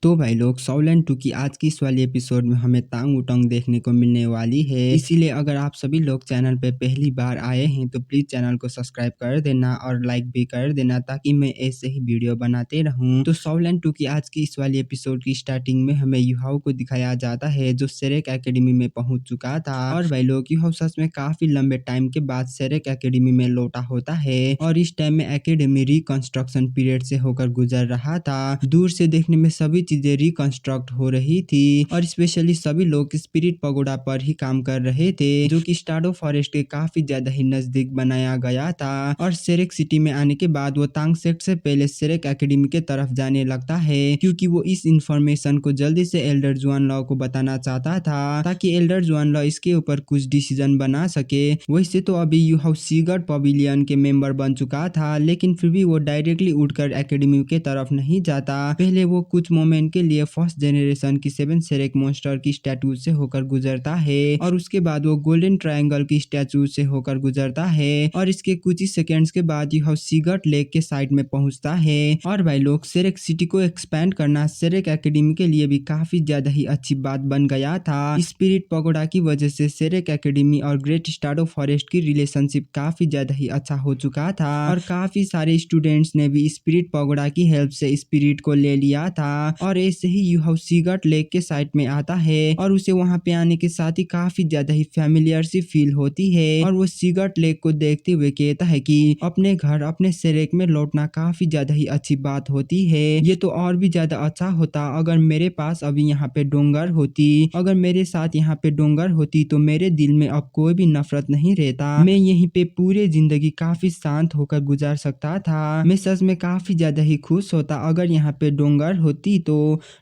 तो भाई लोग साउलेंट 2 की आज की इस वाली एपिसोड में हमें तांग उटंग देखने को मिलने वाली है। इसीलिए अगर आप सभी लोग चैनल पे पहली बार आए हैं तो प्लीज चैनल को सब्सक्राइब कर देना और लाइक भी कर देना ताकि मैं ऐसे ही वीडियो बनाते रहूं। तो साउलेंट 2 की आज की इस वाली एपिसोड की स्टार्टिंग में हमें युहाओ को दिखाया जाता है जो सेरेक एकेडमी में पहुंच चुका था। और भाई लोग युहाओ सच में काफी लंबे टाइम के बाद सेरेक एकेडमी में लौटा होता है और इस टाइम में एकेडमी रिकंस्ट्रक्शन पीरियड से होकर गुजर रहा था। दूर से देखने में सभी चीजें रिकंस्ट्रक्ट हो रही थी और स्पेशली सभी लोग स्पिरिट पगोडा पर ही काम कर रहे थे जो कि स्टाडो फॉरेस्ट के काफी ज्यादा ही नजदीक बनाया गया था। और सेरेक सिटी में आने के बाद वो तांगसेट से पहले सेरेक एकेडमी के तरफ जाने लगता है क्योंकि वो इस इंफॉर्मेशन को जल्दी से एल्डर जुआन लॉ को बताना चाहता था ताकि एल्डर जुआन लॉ इसके ऊपर कुछ डिसीजन बना सके। वैसे तो अभी यूहाउ सीगर्ड पवेलियन के मेंबर बन चुका था लेकिन फिर भी वो डायरेक्टली उड़कर एकेडमी के तरफ नहीं जाता। पहले वो कुछ मोमेंट के लिए फर्स्ट जनरेशन की 7 सेरेक मॉन्स्टर की स्टैचू से होकर गुजरता है और उसके बाद वो गोल्डन ट्रायंगल की स्टैचू से होकर गुजरता है और इसके कुछ ही सेकेंड्स के बाद यह सीगर्ट लेक के साइड में पहुंचता है। और भाई लोग सेरेक सिटी को एक्सपैंड करना सेरेक एकेडमी के लिए भी काफी ज्यादा ही अच्छी बात बन गया था। स्पिरिट पगोडा की वजह से सेरेक एकेडमी और ग्रेट स्टाडो फॉरेस्ट की रिलेशनशिप काफी ज्यादा ही अच्छा हो चुका था और काफी सारे स्टूडेंट्स ने भी स्पिरिट पगोडा की हेल्प से स्पिरिट को ले लिया था। और ऐसे ही यूहाउ सीगर्ट लेक के साइड में आता है और उसे वहां पे आने के साथ ही काफी ज्यादा ही फैमिलियर सी फील होती है और वो सीगर्ट लेक को देखते हुए कहता है कि अपने घर अपने सेरेक में लौटना काफी ज्यादा ही अच्छी बात होती है। ये तो और भी ज्यादा अच्छा होता अगर मेरे पास अभी यहाँ पे डोंगर होती, अगर मेरे साथ यहाँ पे डोंगर होती तो मेरे दिल में अब कोई भी नफरत नहीं रहता। मैं यहीं पे पूरे जिंदगी काफी शांत होकर गुजार सकता था। मैं सच में काफी ज्यादा ही खुश होता अगर यहाँ पे डोंगर होती तो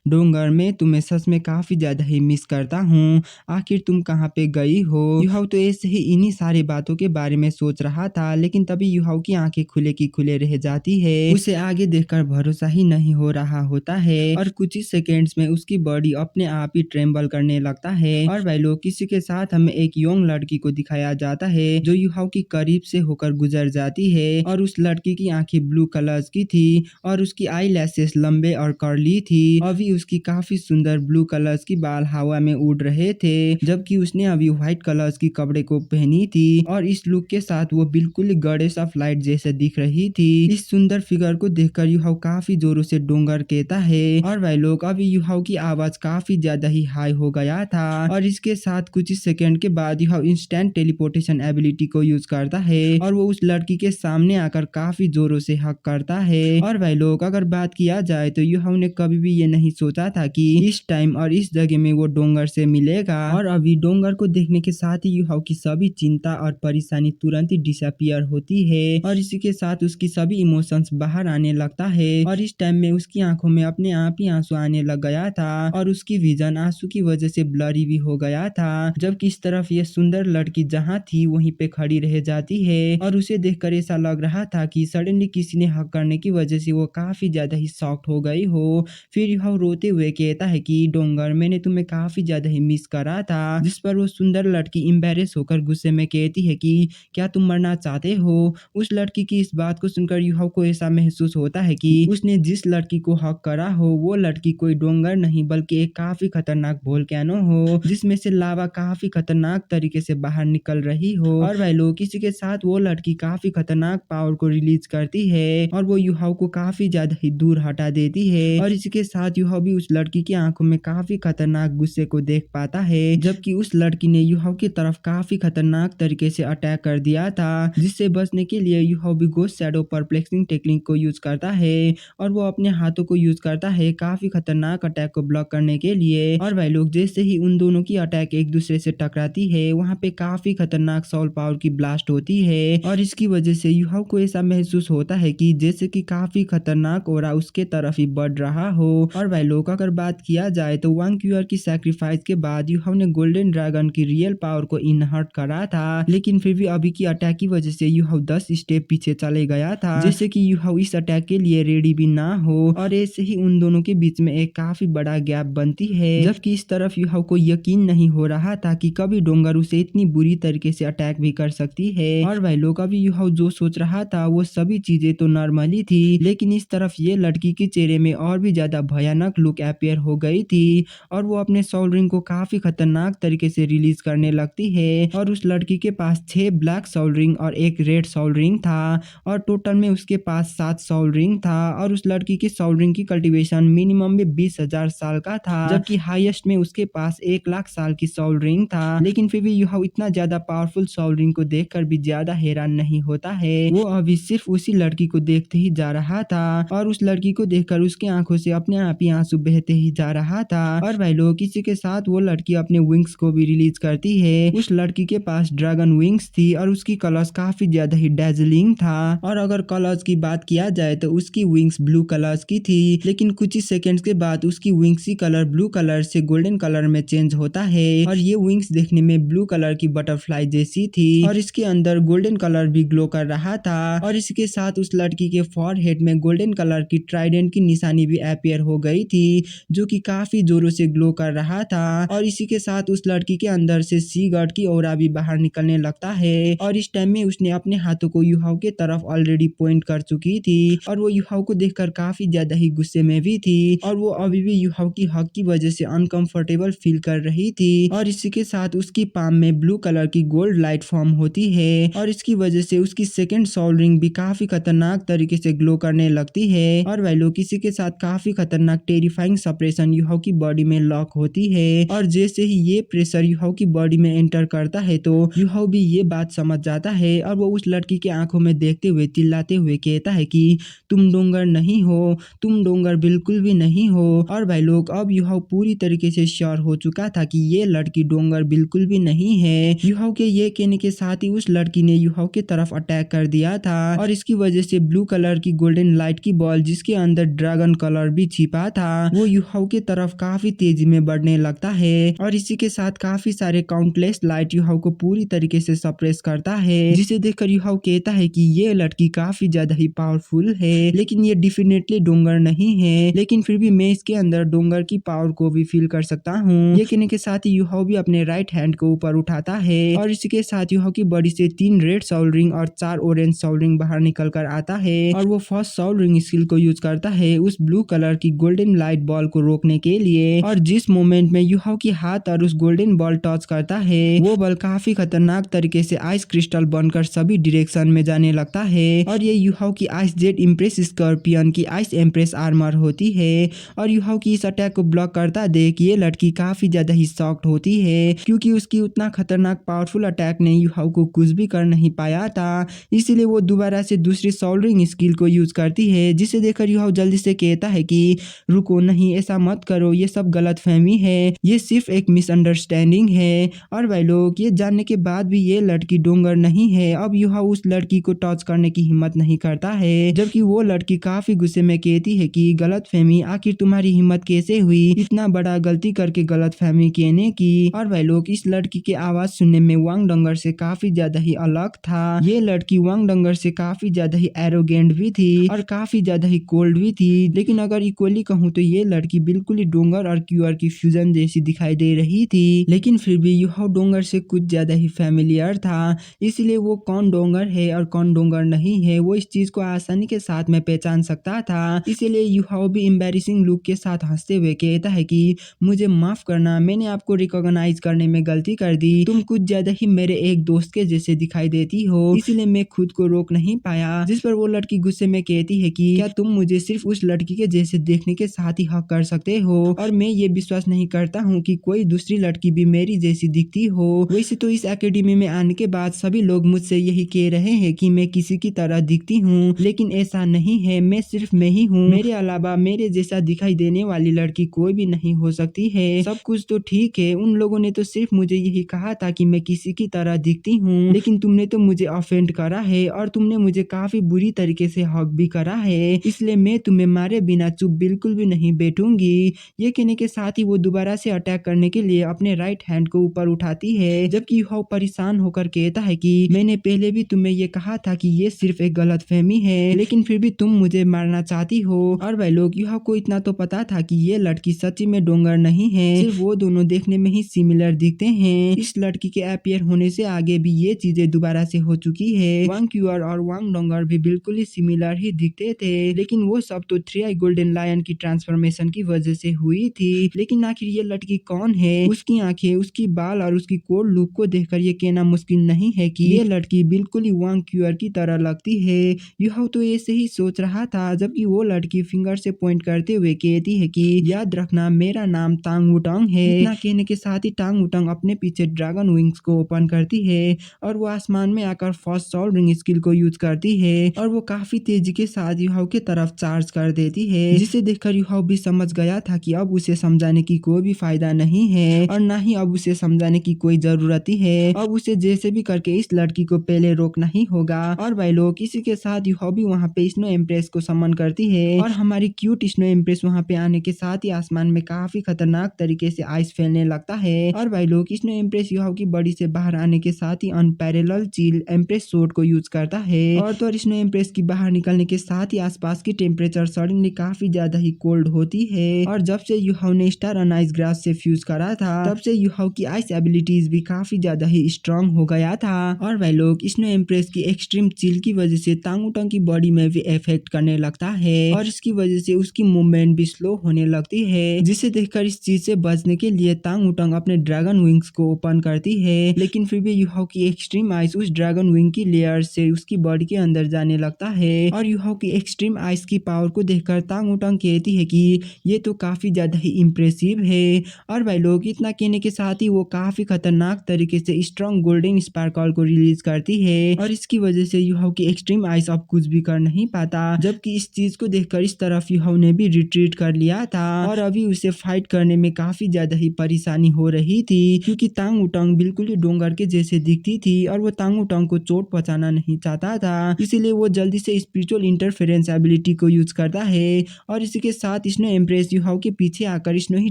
डोंगर में तुम्हें सच में काफी ज्यादा ही मिस करता हूँ। आखिर तुम कहाँ पे गई हो। युहाउ तो ऐसे ही इन्हीं सारी बातों के बारे में सोच रहा था लेकिन तभी युहाउ की आंखें खुले की खुले रह जाती है। उसे आगे देखकर भरोसा ही नहीं हो रहा होता है और कुछ ही सेकेंड्स में उसकी बॉडी अपने आप ही ट्रेम्बल करने लगता है। और भाई लोग किसी के साथ हमें एक यंग लड़की को दिखाया जाता है जो युहाउ की करीब से होकर गुजर जाती है और उस लड़की की आंखें ब्लू कलर्स की थी और उसकी आई लैशेस लंबे और कर्ली थी। अभी उसकी काफी सुंदर ब्लू कलर्स की बाल हवा में उड़ रहे थे जबकि उसने अभी व्हाइट कलर्स की कपड़े को पहनी थी और इस लुक के साथ वो बिल्कुल गॉडेस ऑफ लाइट जैसे दिख रही थी। इस सुंदर फिगर को देखकर युहाउ काफी जोरों से डोंगर कहता है और भाई लोग अभी युहाउ की आवाज काफी ज्यादा ही हाई हो गया था और इसके साथ कुछ ही सेकंड के बाद युहाउ इंस्टेंट टेलीपोर्टेशन एबिलिटी को यूज करता है और वो उस लड़की के सामने आकर काफी जोरों से हक करता है। और भाई लोग अगर बात किया जाए तो युहाउ ने कभी भी ये नहीं सोचा था कि इस टाइम और इस जगह में वो डोंगर से मिलेगा और अभी डोंगर को देखने के साथ ही युहाउ की सभी चिंता और परेशानी तुरंत ही डिसअपियर होती है और इसी के साथ उसकी सभी इमोशंस बाहर आने लगता है और इस टाइम में उसकी आंखों में अपने आप ही आंसू आने लग गया था और उसकी विजन आंसू की वजह से ब्लरी भी हो गया था। जबकि इस तरफ ये सुंदर लड़की जहाँ थी वहीं पे खड़ी रह जाती है और उसे देखकर ऐसा लग रहा था कि सडनली किसी ने हक करने की वजह से वो काफी ज्यादा ही शॉक्ड हो गई हो। फिर युहाउ रोते हुए कहता है कि डोंगर मैंने तुम्हें काफी ज्यादा ही मिस करा था, जिस पर वो सुंदर लड़की एम्बैरेस होकर गुस्से में कहती है कि क्या तुम मरना चाहते हो। उस लड़की की इस बात को सुनकर युहाउ को ऐसा महसूस होता है कि उसने जिस लड़की को हक करा हो वो लड़की कोई डोंगर नहीं बल्कि एक काफी खतरनाक वोल्केनो हो जिसमें से लावा काफी खतरनाक तरीके से बाहर निकल रही हो। और भाई लोग किसी के साथ वो लड़की काफी खतरनाक पावर को रिलीज करती है और वो युहाउ को काफी ज्यादा ही दूर हटा देती है और इसके साथ युहाउ भी उस लड़की की आंखों में काफी खतरनाक गुस्से को देख पाता है जबकि उस लड़की ने युहाउ की तरफ काफी खतरनाक तरीके से अटैक कर दिया था जिससे बचने के लिए युहाउ भी गोस्ट शैडो परप्लेक्सिंग टेक्निक को यूज करता है और वो अपने हाथों को यूज करता है काफी खतरनाक अटैक को ब्लॉक करने के लिए। और भाई लोग जैसे ही उन दोनों की अटैक एक दूसरे से टकराती है वहाँ पे काफी खतरनाक सोल पावर की ब्लास्ट होती है और इसकी वजह से युहाउ को ऐसा महसूस होता है कि जैसे कि काफी खतरनाक ओरा उसके तरफ ही बढ़ रहा हो। और भाई लोग अगर बात किया जाए तो वांग क्यूअर की सैक्रिफाइस के बाद युहाउ ने गोल्डन ड्रैगन की रियल पावर को इनहर्ट करा था लेकिन फिर भी अभी की अटैक की वजह से युहाउ 10 स्टेप पीछे चले गया था जैसे कि युहाउ इस अटैक के लिए रेडी भी ना हो और ऐसे ही उन दोनों के बीच में एक काफी बड़ा गैप बनती है जबकि इस तरफ युहाउ को यकीन नहीं हो रहा था कि कभी डोंगर उसे इतनी बुरी तरीके से अटैक भी कर सकती है। और भाई लोग अभी युहाउ जो सोच रहा था वो सभी चीजें तो नॉर्मली थी लेकिन इस तरफ ये लड़की के चेहरे में और भी ज्यादा भयानक लुक अपीयर हो गई थी और वो अपने सोल रिंग को काफी खतरनाक तरीके से रिलीज करने लगती है और उस लड़की के पास 6 ब्लैक सोल रिंग और एक रेड सोल रिंग था और टोटल में उसके पास 7 सोल रिंग था और उस लड़की के सोल रिंग की कल्टीवेशन मिनिमम में 20,000 साल का था जबकि हाईएस्ट में उसके पास 1 लाख साल की सोल रिंग था। लेकिन फिर भी युहाओ इतना ज्यादा पावरफुल सोल रिंग को देखकर भी ज्यादा हैरान नहीं होता है। वो अभी सिर्फ उसी लड़की को देखते ही जा रहा था और उस लड़की को देखकर उसकी आंखों से अपने आप ही आंसू बहते ही जा रहा था। और भाई लोग किसी के साथ वो लड़की अपने विंग्स को भी रिलीज करती है। उस लड़की के पास ड्रैगन विंग्स थी और उसकी कलर्स काफी ज्यादा ही डेजलिंग था और अगर कलर्स की बात किया जाए तो उसकी विंग्स ब्लू कलर्स की थी लेकिन कुछ ही सेकंड्स के बाद उसकी विंग्स की कलर ब्लू कलर से गोल्डन कलर में चेंज होता है और ये विंग्स देखने में ब्लू कलर की बटरफ्लाई जैसी थी और इसके अंदर गोल्डन कलर भी ग्लो कर रहा था और इसके साथ उस लड़की के फॉरहेड में गोल्डन कलर की ट्राइडेंट की निशानी भी अपीयर हो गई थी जो कि काफी जोरों से ग्लो कर रहा था और इसी के साथ उस लड़की के अंदर से सी गॉड की ऑरा भी बाहर निकलने लगता है और इस टाइम में उसने अपने हाथों को युहाओ के तरफ ऑलरेडी पॉइंट कर चुकी थी और वो युहाओ को देखकर काफी ज्यादा ही गुस्से में भी थी और वो अभी भी युहाओ की हक की वजह से अनकंफर्टेबल फील कर रही थी और इसी के साथ उसकी पाम में ब्लू कलर की गोल्ड लाइट फॉर्म होती है और इसकी वजह से उसकी सेकंड सोल रिंग भी काफी खतरनाक तरीके से ग्लो करने लगती है और वह लोग किसी के साथ काफी खतरनाक टेरिफाइंग सप्रेशन युहाओ की बॉडी में लॉक होती है और जैसे ही ये प्रेशर युहाओ की बॉडी में एंटर करता है तो युहाओ भी ये बात समझ जाता है और वो उस लड़की के आंखों में देखते हुए चिल्लाते हुए कहता है कि तुम डोंगर नहीं हो, तुम डोंगर बिल्कुल भी नहीं हो। और भाई लोग अब युहाओ पूरी तरीके से श्योर हो चुका था कि ये लड़की डोंगर बिल्कुल भी नहीं है। युहाओ के ये कहने के साथ ही उस लड़की ने युहाओ की तरफ अटैक कर दिया था और इसकी वजह से ब्लू कलर की गोल्डन लाइट की बॉल जिसके अंदर ड्रैगन कलर भी छिपा था वो युहाओ की तरफ काफी तेजी में बढ़ने लगता है और इसी के साथ काफी सारे काउंटलेस लाइट युहाओ को पूरी तरीके से सप्रेस करता है जिसे देखकर युहाओ कहता है कि ये लड़की काफी ज्यादा ही पावरफुल है लेकिन ये डेफिनेटली डोंगर नहीं है लेकिन फिर भी मैं इसके अंदर डोंगर की पावर को भी फील कर सकता हूँ। ये कहने के साथ ही युहाओ भी अपने राइट हैंड को ऊपर उठाता है और इसी के साथ युहाओ की बॉडी से 3 रेड सोल रिंग और 4 ऑरेंज सोल रिंग बाहर निकल कर आता है और वो फर्स्ट सोल रिंग स्किल को यूज करता है उस ब्लू कलर की गोल्डन लाइट बॉल को रोकने के लिए और जिस मोमेंट में युहाओ की हाथ और उस गोल्डन बॉल टच करता है वो बॉल काफी खतरनाक तरीके से आइस क्रिस्टल बनकर सभी डायरेक्शन में जाने लगता है और ये युहाओ की आइस जेट इम्प्रेस स्कॉर्पियन की आइस एम्प्रेस आर्मर होती है और युहाओ की इस अटैक को ब्लॉक करता देख ये लड़की काफी ज्यादा ही शॉक्ड होती है क्योंकि उसकी उतना खतरनाक पावरफुल अटैक ने युहाओ को कुछ भी कर नहीं पाया था इसीलिए वो दोबारा से दूसरी सोल रिंग स्किल को यूज करती है जिसे देखकर युहाओ जल्दी से कहता है कि रुको नहीं ऐसा मत करो ये सब गलत फहमी है ये सिर्फ एक मिसअंडरस्टैंडिंग है। और भाई लोग ये जानने के बाद भी ये लड़की डोंगर नहीं है अब युहाओ उस लड़की को टच करने की हिम्मत नहीं करता है जबकि वो लड़की काफी गुस्से में कहती है कि गलत फहमी आखिर तुम्हारी हिम्मत कैसे हुई इतना बड़ा गलती करके गलत फहमी कहने की। और भाई लोग इस लड़की की आवाज सुनने में वांग डंगर से काफी ज्यादा ही अलग था ये लड़की वांग डंगर से काफी ज्यादा ही एरोगेंट भी थी और काफी ज्यादा ही कोल्ड भी थी लेकिन अगर इक्वली कहूँ तो ये लड़की बिल्कुल ही डोंगर और क्यूआर की फ्यूजन जैसी दिखाई दे रही थी लेकिन फिर भी युहाओ डोंगर से कुछ ज्यादा ही फैमिलियर था इसलिए वो कौन डोंगर है और कौन डोंगर नहीं है वो इस चीज को आसानी के साथ में पहचान सकता था। इसीलिए युहाओ भी एम्बैरेसिंग लुक के साथ हंसते हुए कहता है कि मुझे माफ करना मैंने आपको रिकॉग्नाइज करने में गलती कर दी तुम कुछ ज्यादा ही मेरे एक दोस्त के जैसे दिखाई देती हो इसीलिए मैं खुद को रोक नहीं पाया। जिस पर वो लड़की गुस्से में कहती है कि क्या तुम मुझे सिर्फ उस लड़की के जैसे देखने के साथ ही हक कर सकते हो और मैं ये विश्वास नहीं करता हूँ कि कोई दूसरी लड़की भी मेरी जैसी दिखती हो। वैसे तो इस एकेडमी में आने के बाद सभी लोग मुझसे यही कह रहे हैं कि मैं किसी की तरह दिखती हूँ लेकिन ऐसा नहीं है मैं सिर्फ मैं ही हूँ मेरे अलावा मेरे जैसा दिखाई देने वाली लड़की कोई भी नहीं हो सकती है। सब कुछ तो ठीक है उन लोगों ने तो सिर्फ मुझे यही कहा था कि मैं किसी की तरह दिखती हूँ लेकिन तुमने तो मुझे ऑफेंड करा है और तुमने मुझे काफी बुरी तरीके से हक भी करा है इसलिए मैं तुम्हें मारे बिना चुप बिल्कुल भी नहीं बैठूंगी। ये कहने के साथ ही वो दोबारा से अटैक करने के लिए अपने राइट हैंड को ऊपर उठाती है जबकि युहाओ परेशान होकर कहता है कि मैंने पहले भी तुम्हें ये कहा था कि ये सिर्फ एक गलतफहमी है लेकिन फिर भी तुम मुझे मारना चाहती हो। और भाई लोग युहाओ को इतना तो पता था कि ये लड़की सच्ची में डोंगर नहीं है सिर्फ वो दोनों देखने में ही सिमिलर दिखते हैं। इस लड़की के अपीयर होने से आगे भी ये चीजें दोबारा से हो चुकी है। वांग क्यूआर और वांग डोंगर भी बिल्कुल ही सिमिलर ही दिखते थे लेकिन वो सब तो 3 आई गोल्डन लायन विलन की ट्रांसफॉर्मेशन की वजह से हुई थी। लेकिन आखिर ये लड़की कौन है? उसकी आंखें, उसकी बाल और उसकी कोल्ड लुक को देखकर ये कहना मुश्किल नहीं है कि ये लड़की बिल्कुल ही वांग क्यूअर की तरह लगती है। युहाओ तो ऐसे ही सोच रहा था, जबकि वो लड़की फिंगर से पॉइंट करते हुए कहती है कि याद रखना, मेरा नाम तांग वुटांग है। इतना कहने के साथ ही तांग वुटांग अपने पीछे ड्रैगन विंग्स को ओपन करती है और वो आसमान में आकर फर्स्ट सोल रिंग स्किल को यूज करती है और वो काफी तेजी के साथ युहाओ की तरफ चार्ज कर देती है, जिसे देखकर युहाओ भी समझ गया था कि अब उसे समझाने की कोई भी फायदा नहीं है और ना ही अब उसे समझाने की कोई जरूरत ही है। अब उसे जैसे भी करके इस लड़की को पहले रोकना ही होगा। और भाई लोग, इसी के साथ युहाओ भी वहाँ पे स्नो एम्प्रेस को समन करती है और हमारी क्यूट स्नो एम्प्रेस वहाँ पे आने के साथ ही आसमान में काफी खतरनाक तरीके से आइस फैलने लगता है। और भाई लोग, स्नो एम्प्रेस युहाओ की बॉडी से बाहर आने के साथ ही अनपैरेलल चिल एम्प्रेस सोर्ड को यूज करता है और तो स्नो एम्प्रेस की बाहर निकलने के साथ ही आसपास की टेम्परेचर सडनली काफी ज्यादा ही कोल्ड होती है। और जब से युहाओ ने स्टार ऑन आइस ग्रास से फ्यूज करा था, तब से युहाओ की आइस एबिलिटीज भी काफी ज्यादा ही स्ट्रांग हो गया था। और भाई लोग, स्नो एम्प्रेस की एक्सट्रीम चिल की वजह से तांग वुटांग की बॉडी में भी इफेक्ट करने लगता है और इसकी वजह से उसकी मूवमेंट भी स्लो होने लगती है, जिसे देखकर इस चीज से बचने के लिए तांग वुटांग अपने ड्रैगन विंग्स को ओपन करती है। लेकिन फिर भी युहाओ की एक्सट्रीम आइस उस ड्रैगन विंग की लेयर से उसकी बॉडी के अंदर जाने लगता है और युहाओ की एक्सट्रीम आइस की पावर को देखकर तांग वुटांग कहती है कि ये तो काफी ज्यादा ही इम्प्रेसिव है। और भाई लोग, इतना कहने के साथ ही वो काफी खतरनाक तरीके से स्ट्रॉन्ग गोल्डन स्पार्कल को रिलीज करती है और इसकी वजह से युहाओ की एक्सट्रीम आइस अब कुछ भी कर नहीं पाता। जबकि इस चीज को देखकर इस तरफ युहाओ ने भी रिट्रीट कर लिया था और अभी उसे फाइट करने में काफी ज्यादा ही परेशानी हो रही थी, क्योंकि तांग वुटांग बिल्कुल ही डोंगर के जैसे दिखती थी और वो तांग वुटांग को चोट पहुंचाना नहीं चाहता था, इसीलिए वो जल्दी से स्पिरिचुअल इंटरफेरेंस एबिलिटी को यूज करता है और इसी के साथ स्नो एम्प्रेस युहाओ के पीछे आकर snow he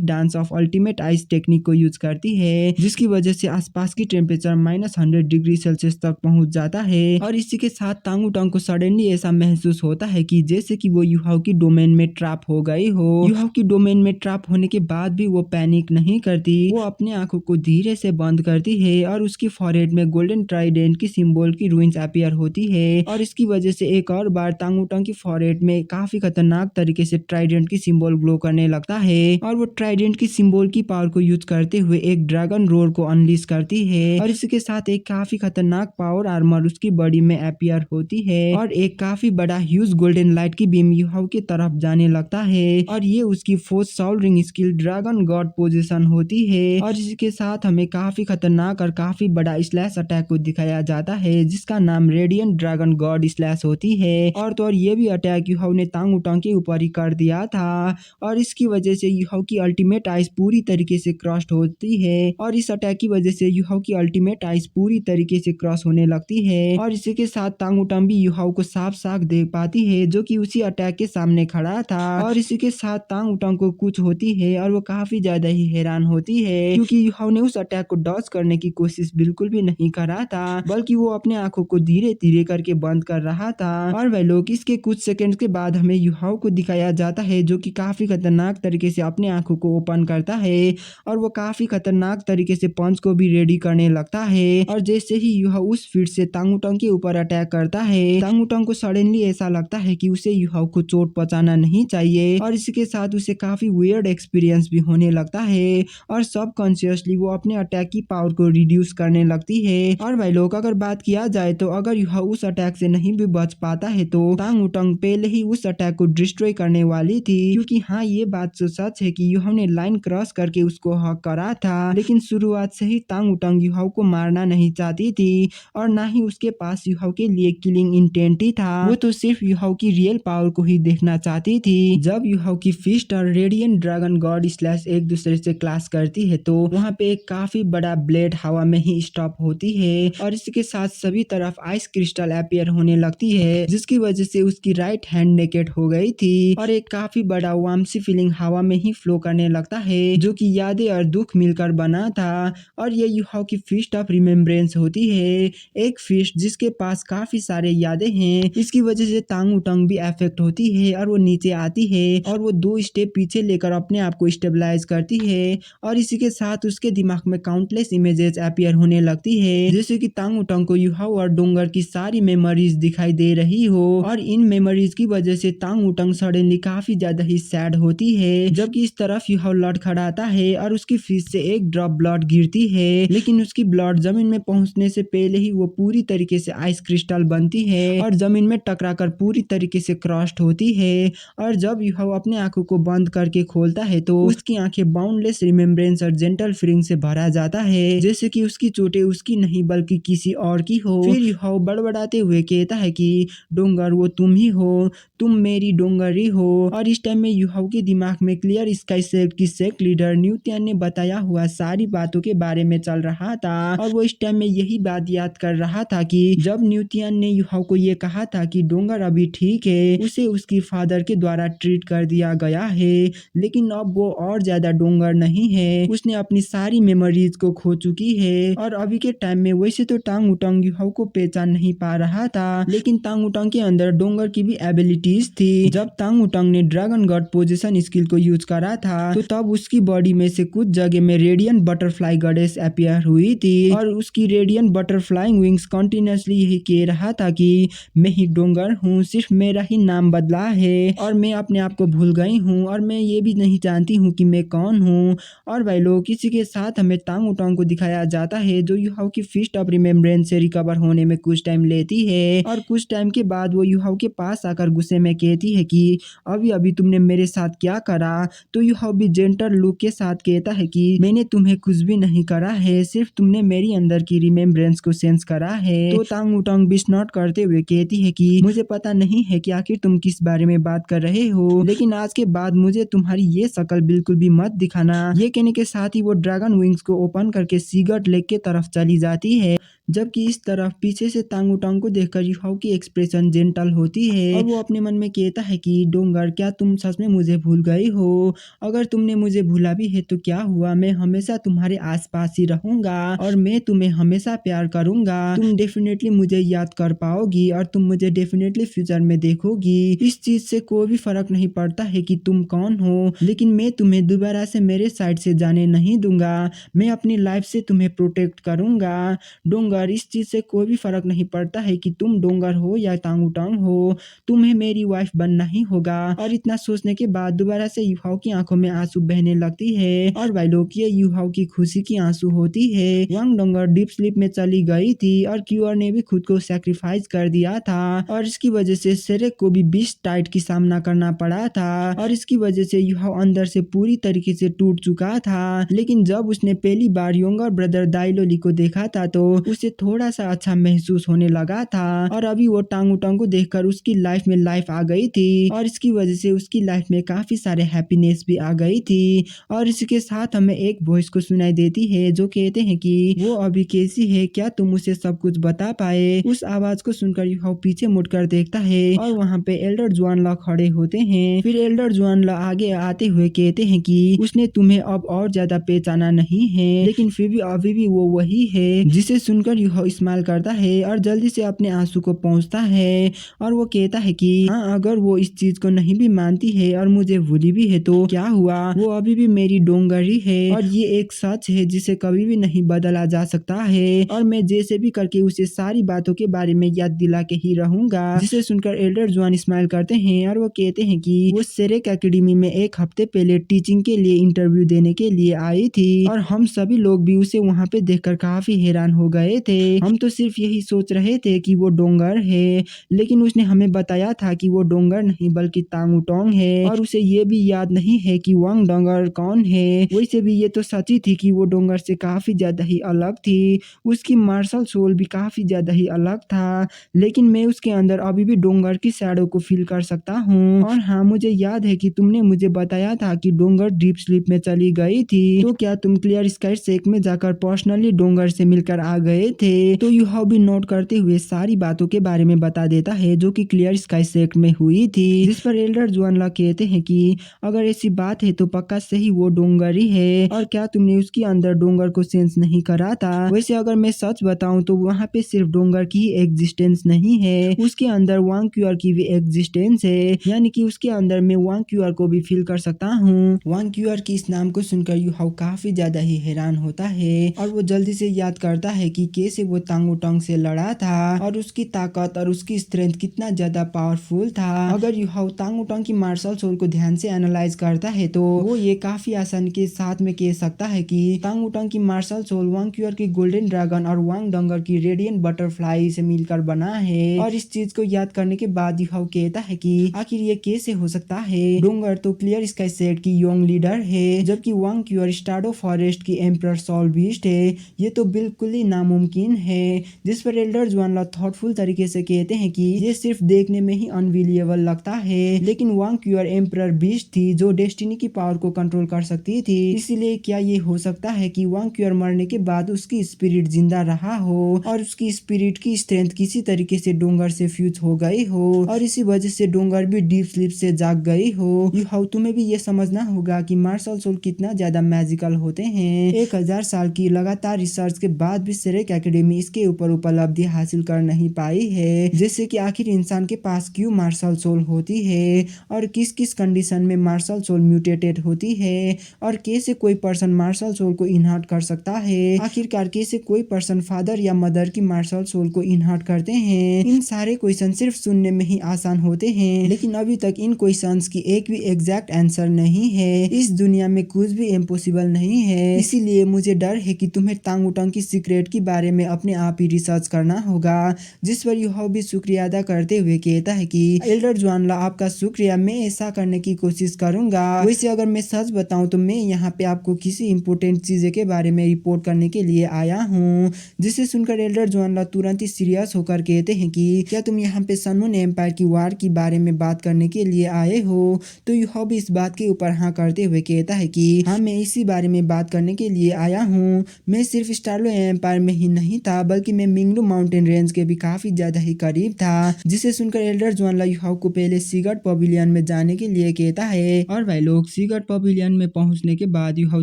dance of ultimate ice technique को यूज करती है, जिसकी वजह से आसपास की टेम्परेचर -100 डिग्री सेल्सियस तक पहुंच जाता है। और इसी के साथ तांग वुटांग को सडनली ऐसा महसूस होता है कि जैसे कि वो युहाओ की डोमेन में ट्रैप हो गई हो। युहाओ की डोमेन में ट्रैप होने के बाद भी वो पैनिक नहीं करती, वो अपने आंखों को धीरे से बंद करती है और उसकी फॉरहेड में गोल्डन ट्राइडेंट की सिंबल की रुइंस अपीयर होती है और इसकी वजह से एक और बार तांग वुटांग की फॉरहेड में काफी खतरनाक तरीके से ट्राइडेंट की सिंबल ग्लो करने लगता है और वो ट्राइडेंट की सिंबल की पावर को यूज करते हुए एक ड्रैगन रोर को अनलीश करती है और इसके साथ एक काफी खतरनाक पावर आर्मर उसकी बॉडी में अपीयर होती है और एक काफी बड़ा ह्यूज गोल्डन लाइट की बीम युहाओ की तरफ जाने लगता है और ये उसकी fourth soul ring skill dragon god position होती है और इसके साथ हमें काफी खतरनाक और काफी बड़ा स्लैश अटैक को दिखाया जाता है, जिसका नाम रेडियंट ड्रैगन गॉड स्लैश होती है। और तो और ये भी अटैक युहाओ ने तांग वुटांग के ऊपर ही कर दिया था और इसकी वजह से युहाओ की अल्टीमेट आइस पूरी तरीके से क्रॉस्ड होती है और इस अटैक की वजह से युहाओ की अल्टीमेट आइस पूरी तरीके से क्रॉस होने लगती है और इसी के साथ तांग वुटांग भी युहाओ को साफ साफ देख पाती है, जो कि उसी अटैक के सामने खड़ा था और इसी के साथ तांग वुटांग को कुछ होती है और वो काफी ज्यादा ही हैरान होती है, क्योंकि युहाओ ने उस अटैक को डॉज करने की कोशिश बिल्कुल भी नहीं करा था, बल्कि वो अपने आंखों को धीरे धीरे करके बंद कर रहा था। और वह लोग, इसके कुछ सेकंड के बाद हमें युहाओ को दिखाया जाता है, जो कि काफी खतरनाक तरीके से अपने आंखों को ओपन करता है और वो काफी खतरनाक तरीके से पंच को भी रेडी करने लगता है और जैसे ही युहाओ उस फीट से तांग वुटांग के ऊपर अटैक करता है, तांग वुटांग को सडनली ऐसा लगता है कि उसे युहाओ को चोट पहुंचाना नहीं चाहिए और इसके साथ उसे काफी वियर्ड एक्सपीरियंस भी होने लगता है और सबकॉन्शियसली वो अपने अटैक की पावर को रिड्यूस करने लगती है। और भाई लोग, अगर बात किया जाए तो अगर युहाओ उस अटैक से नहीं भी बच पाता है तो तांग वुटांग पहले ही उस अटैक को डिस्ट्रॉय करने वाली थी, क्योंकि हाँ, ये बात तो सच है कि युहाओ ने लाइन क्रॉस करके उसको हक करा था, लेकिन शुरुआत से ही तांग वुटांग युहाओ को मारना नहीं चाहती थी और ना ही उसके पास युहाओ के लिए किलिंग इंटेंट ही था। वो तो सिर्फ युहाओ की रियल पावर को ही देखना चाहती थी। जब युहाओ की फिस्ट और रेडियंट ड्रैगन गॉड स्लैश एक दूसरे से क्लाश करती है तो वहाँ पे एक काफी बड़ा ब्लेड हवा में ही स्टॉप होती है और इसके साथ सभी तरफ आइस क्रिस्टल अपीयर होने लगती है, जिसकी वजह से उसकी राइट हैंड नेकेड हो गई थी और एक काफी बड़ा वार्म सी फीलिंग हवा में ही फ्लो करने लगता है, जो कि यादें और दुख मिलकर बना था। और ये युहाओ की फिस्ट ऑफ रिमेम्बरेंस होती है, एक फिस्ट जिसके पास काफी सारे यादें हैं। इसकी वजह से तांग वुटांग भी अफेक्ट होती है और वो नीचे आती है और वो 2 स्टेप पीछे लेकर अपने आप को स्टेबलाइज करती है और इसी के साथ उसके दिमाग में काउंटलेस इमेजेस अपीयर होने लगती है, जैसे कि तांग वुटांग को युहाओ और डोंगर की सारी मेमोरीज दिखाई दे रही हो और इन मेमोरीज की वजह से तांग वुटांग सडनली काफी ज्यादा ही सैड होती है। जबकि इस तरफ युहाव लड़खड़ाता है और उसकी फिश से एक ड्रॉप ब्लड गिरती है, लेकिन उसकी ब्लड जमीन में पहुंचने से पहले ही वो पूरी तरीके से आइस क्रिस्टल बनती है और जमीन में टकराकर पूरी तरीके से क्रस्ट होती है। और जब युहाव अपने आंखों को बंद करके खोलता है तो उसकी आंखें बाउंडलेस रिमेम्बरेंस और जेंटल फीलिंग से भरा जाता है, जैसे कि उसकी चोटें उसकी नहीं बल्कि किसी और की हो। फिर युहाव बड़बड़ाते हुए कहता है कि डोंगर वो तुम ही हो, तुम मेरी डोंगरी हो। और इस टाइम में युहाव के दिमाग में क्लियर स्काई सेक्ट की सेक्ट लीडर न्यूतियन ने बताया हुआ सारी बातों के बारे में चल रहा था और वो इस टाइम में यही बात याद कर रहा था कि जब न्यूतियन ने युहाव को ये कहा था कि डोंगर अभी ठीक है, उसे उसकी फादर के द्वारा ट्रीट कर दिया गया है, लेकिन अब वो और ज्यादा डोंगर नहीं है, उसने अपनी सारी मेमोरीज को खो चुकी है। और अभी के टाइम में वैसे तो टांग उटंग युहाव को पहचान नहीं पा रहा था, लेकिन टांग उटंग के अंदर डोंगर की भी एबिलिटीज थी। जब टांग उटंग ने ड्रैगन गॉड पोजीशन स्किल को यूज करा था तो तब उसकी बॉडी में से कुछ जगह में रेडियंट बटरफ्लाई गॉडेस अपीयर हुई थी और उसकी रेडियंट बटरफ्लाइंग विंग्स कंटिन्यूअसली यही कह रहा था कि मैं ही डोंगर हूँ, सिर्फ मेरा ही नाम बदला है और मैं अपने आप को भूल गई हूँ और मैं ये भी नहीं जानती हूँ कि मैं कौन हूँ। और भाई लोग किसी के साथ हमें टांग उटंग को दिखाया जाता है जो युहाव की फिस्ट ऑफ रिमेम्बरेंस से रिकवर होने में कुछ टाइम लेती है और कुछ टाइम के बाद वो युहाव के पास आकर गुस्से में कहती है कि अभी अभी तुमने मेरे साथ क्या करा। तो युहाव भी जेंटल लुक के साथ कहता है कि मैंने तुम्हें कुछ भी नहीं करा है, सिर्फ तुमने मेरी अंदर की रिमेम्बरेंस को सेंस करा है। तो टांग उटंग बिस्नॉट करते हुए कहती है कि मुझे पता नहीं है कि आखिर तुम किस बारे में बात कर रहे हो, लेकिन आज के बाद मुझे तुम्हारी ये शक्ल बिल्कुल भी मत दिखाना। ये कहने के साथ ही वो ड्रैगन विंग्स को ओपन करके सिगरेट लेक के तरफ चली जाती है, जबकि इस तरफ पीछे से टांग उटंग को देखकर युहाव की एक्सप्रेशन जेंटल होती है और वो अपने मन में कहता है कि डोंगर क्या तुम सच में मुझे भूल गई हो? अगर तुमने मुझे भूला भी है तो क्या हुआ, मैं हमेशा तुम्हारे आसपास ही रहूंगा और मैं तुम्हें हमेशा प्यार करूंगा। तुम डेफिनेटली मुझे याद कर पाओगी और तुम मुझे डेफिनेटली फ्यूचर में देखोगी। इस चीज से कोई भी फर्क नहीं पड़ता है कि तुम कौन हो, लेकिन मैं तुम्हें दोबारा से मेरे साइड से जाने नहीं दूंगा। मैं अपनी लाइफ से तुम्हें प्रोटेक्ट करूंगा। डोंगर इस चीज से कोई भी फर्क नहीं पड़ता है कि तुम डोंगर हो या टांग उटंग हो, तुम्हें मेरी वाइफ बनना ही होगा। और इतना सोचने के बाद दोबारा से युहाव की आंखों में आंसू बहने लगती है और भाई लोग ये युहाव की खुशी की आंसू होती है। वांग डोंगर डीप स्लीप में चली गई थी और क्यूअर ने भी खुद को सैक्रिफाइस कर दिया था और इसकी वजह से सेरेक को भी बीस्ट टाइट की सामना करना पड़ा था और इसकी वजह से युहाव अंदर से पूरी तरीके से टूट चुका था। लेकिन जब उसने पहली बार यंगर ब्रदर दाइलोली को देखा था तो उसे थोड़ा सा अच्छा महसूस होने लगा था और अभी वो टांग उटंग को देखकर उसकी लाइफ में लाइफ आ गई थी और इसकी वजह से उसकी लाइफ में काफी सारे हैप्पीनेस भी आ गई थी। और इसके साथ हमें एक वॉइस को सुनाई देती है जो कहते हैं कि वो अभी कैसी है, क्या तुम उसे सब कुछ बता पाए? उस आवाज को सुनकर युहाव पीछे मुड़कर देखता है और वहाँ पे एल्डर जुआनला खड़े होते हैं। फिर एल्डर जुआनला आगे आते हुए कहते हैं कि उसने तुम्हें अब और ज्यादा पहचाना नहीं है, लेकिन फिर भी अभी भी वो वही है। जिसे सुनकर युहाव स्माइल करता है और जल्दी से अपने आंसू को पहुंचता है और वो कहता है कि हाँ, अगर वो इस चीज को नहीं भी मानती है और मुझे भूली भी है तो क्या हुआ, वो अभी भी मेरी डोंगरी है और ये एक सच है जिसे कभी भी नहीं बदला जा सकता है और मैं जैसे भी करके उसे सारी बातों के बारे में याद दिला के ही रहूंगा। जिसे सुनकर एल्डर जुआन स्माइल करते हैं और वो कहते हैं कि वो सेरेक एकेडमी में एक हफ्ते पहले टीचिंग के लिए इंटरव्यू देने के लिए आई थी और हम सभी लोग भी उसे वहाँ पे देखकर काफी हैरान हो गए थे। हम तो सिर्फ यही सोच रहे थे कि वो डोंगर है, लेकिन उसने हमें बताया था कि वो डोंगर नहीं बल्कि टांग उटंग है और उसे ये भी याद नहीं है कि वांग डोंगर कौन है। वैसे भी ये तो सच ही थी कि वो डोंगर से काफी ज्यादा ही अलग थी, उसकी मार्शल सोल भी काफी ज्यादा ही अलग था, लेकिन मैं उसके अंदर अभी भी डोंगर की शैडो को फील कर सकता हूँ। और हाँ, मुझे याद है कि तुमने मुझे बताया था कि डोंगर डीप स्लीप में चली गई थी, तो क्या तुम क्लियर स्काई सेक में जाकर पर्सनली डोंगर से मिलकर आ गए थे? तो युहाव भी नोट करते हुए सारी बातों के बारे में बता देता है जो कि क्लियर स्काई सेक्ट में हुई थी, जिस पर एल्डर जुआनला कहते हैं कि अगर ऐसी बात है तो पक्का सही वो डोंगरी है और क्या तुमने उसके अंदर डोंगर को सेंस नहीं करा था? वैसे अगर मैं सच बताऊं तो वहाँ पे सिर्फ डोंगर की ही एग्जिस्टेंस नहीं है, उसके अंदर वांग क्यूआर की भी एग्जिस्टेंस है, यानी कि उसके अंदर मैं वांग क्यूआर को भी फील कर सकता हूँ। वांग क्यूआर की इस नाम को सुनकर युहाव काफी ज्यादा ही हैरान होता है और वो जल्दी से याद करता है कि कैसे वो तांगू टोंग से लड़ा था और उसकी ताकत और उसकी स्ट्रेंथ कितना ज्यादा पावरफुल था। अगर यूहाओ तांगू टोंग की मार्शल सोल को ध्यान से एनालाइज करता है तो वो ये काफी आसानी के साथ में कह सकता है कि तांगू टोंग की मार्शल सोल वांग क्यूअर की गोल्डन ड्रैगन और वांग डंगर की रेडियंट बटरफ्लाई से मिलकर बना है। और इस चीज को याद करने के बाद यूहाओ कहता है कि आखिर ये कैसे हो सकता है। डोंगर तो क्लियर स्काई सेट की यंग लीडर है, जबकि वांग क्यूअर स्टार्डो फॉरेस्ट की एम्परर सॉल बीस्ट है। ये तो बिल्कुल ही नामुमकिन है। जिस पर एल्डर जुआनला थॉटफुल तरीके से कहते हैं कि ये सिर्फ देखने में ही अनबिलीवेबल लगता है, लेकिन वांग क्यूअर एम्परर बीस्ट थी जो डेस्टिनी की पावर को कंट्रोल कर सकती थी। इसीलिए क्या ये हो सकता है कि वांग क्यूअर मरने के बाद उसकी स्पिरिट जिंदा रहा हो और उसकी स्पिरिट की स्ट्रेंथ किसी तरीके से डोंगर से फ्यूज हो गई हो और इसी वजह से डोंगर भी डीप स्लीप से जाग गई हो। यूहाओ तुम्हें भी ये समझना होगा कि मार्शल सोल कितना ज्यादा मैजिकल होते हैं। 1000 साल की लगातार रिसर्च के बाद भी शेरेक एकेडमी इसके ऊपर उपलब्धि हासिल कर नहीं पाई है, जैसे कि आखिर इंसान के पास क्यों मार्शल सोल होती है और किस किस कंडीशन में मार्शल सोल म्यूटेटेड होती है और कैसे कोई पर्सन मार्शल सोल को इनहर्ट कर सकता है। आखिरकार कैसे कोई पर्सन फादर या मदर की मार्शल सोल को इनहर्ट करते हैं। इन सारे क्वेश्चन सिर्फ सुनने में ही आसान होते हैं, लेकिन अभी तक इन क्वेश्चंस की एक भी एग्जैक्ट आंसर नहीं है। इस दुनिया में कुछ भी इम्पॉसिबल नहीं है, इसीलिए मुझे डर है कि तुम्हें तांगू टोंग की सीक्रेट के बारे में अपने आप ही रिसर्च करना होगा। जिस पर यूहाओ भी शुक्रिया अदा करते हुए कहता है कि एल्डर जुआनला आपका शुक्रिया, मैं ऐसा करने की कोशिश करूंगा। वैसे अगर मैं सच बताऊं तो मैं यहाँ पे आपको किसी इंपोर्टेंट चीजें के बारे में रिपोर्ट करने के लिए आया हूँ। जिसे सुनकर एल्डर जुआनला तुरंत ही सीरियस होकर कहते हैं कि क्या तुम यहाँ पे सन मून एम्पायर की वार के बारे में बात करने के लिए आए हो। तो यूहाओ भी इस बात के ऊपर हाँ करते हुए कहता है कि हाँ, मैं इसी बारे में बात करने के लिए आया हूँ। मैं सिर्फ स्टारलो एम्पायर में ही नहीं था, बल्कि मैं मिंगलू माउंटेन रेंज के भी काफी ज्यादा ही करीब था। जिसे सुनकर एल्डर जुआनला यूहाओ को पहले सीगर्ट पवेलियन में जाने के लिए कहता है। और भाई लोग सीगर्ट पवेलियन में पहुंचने के बाद यूहाओ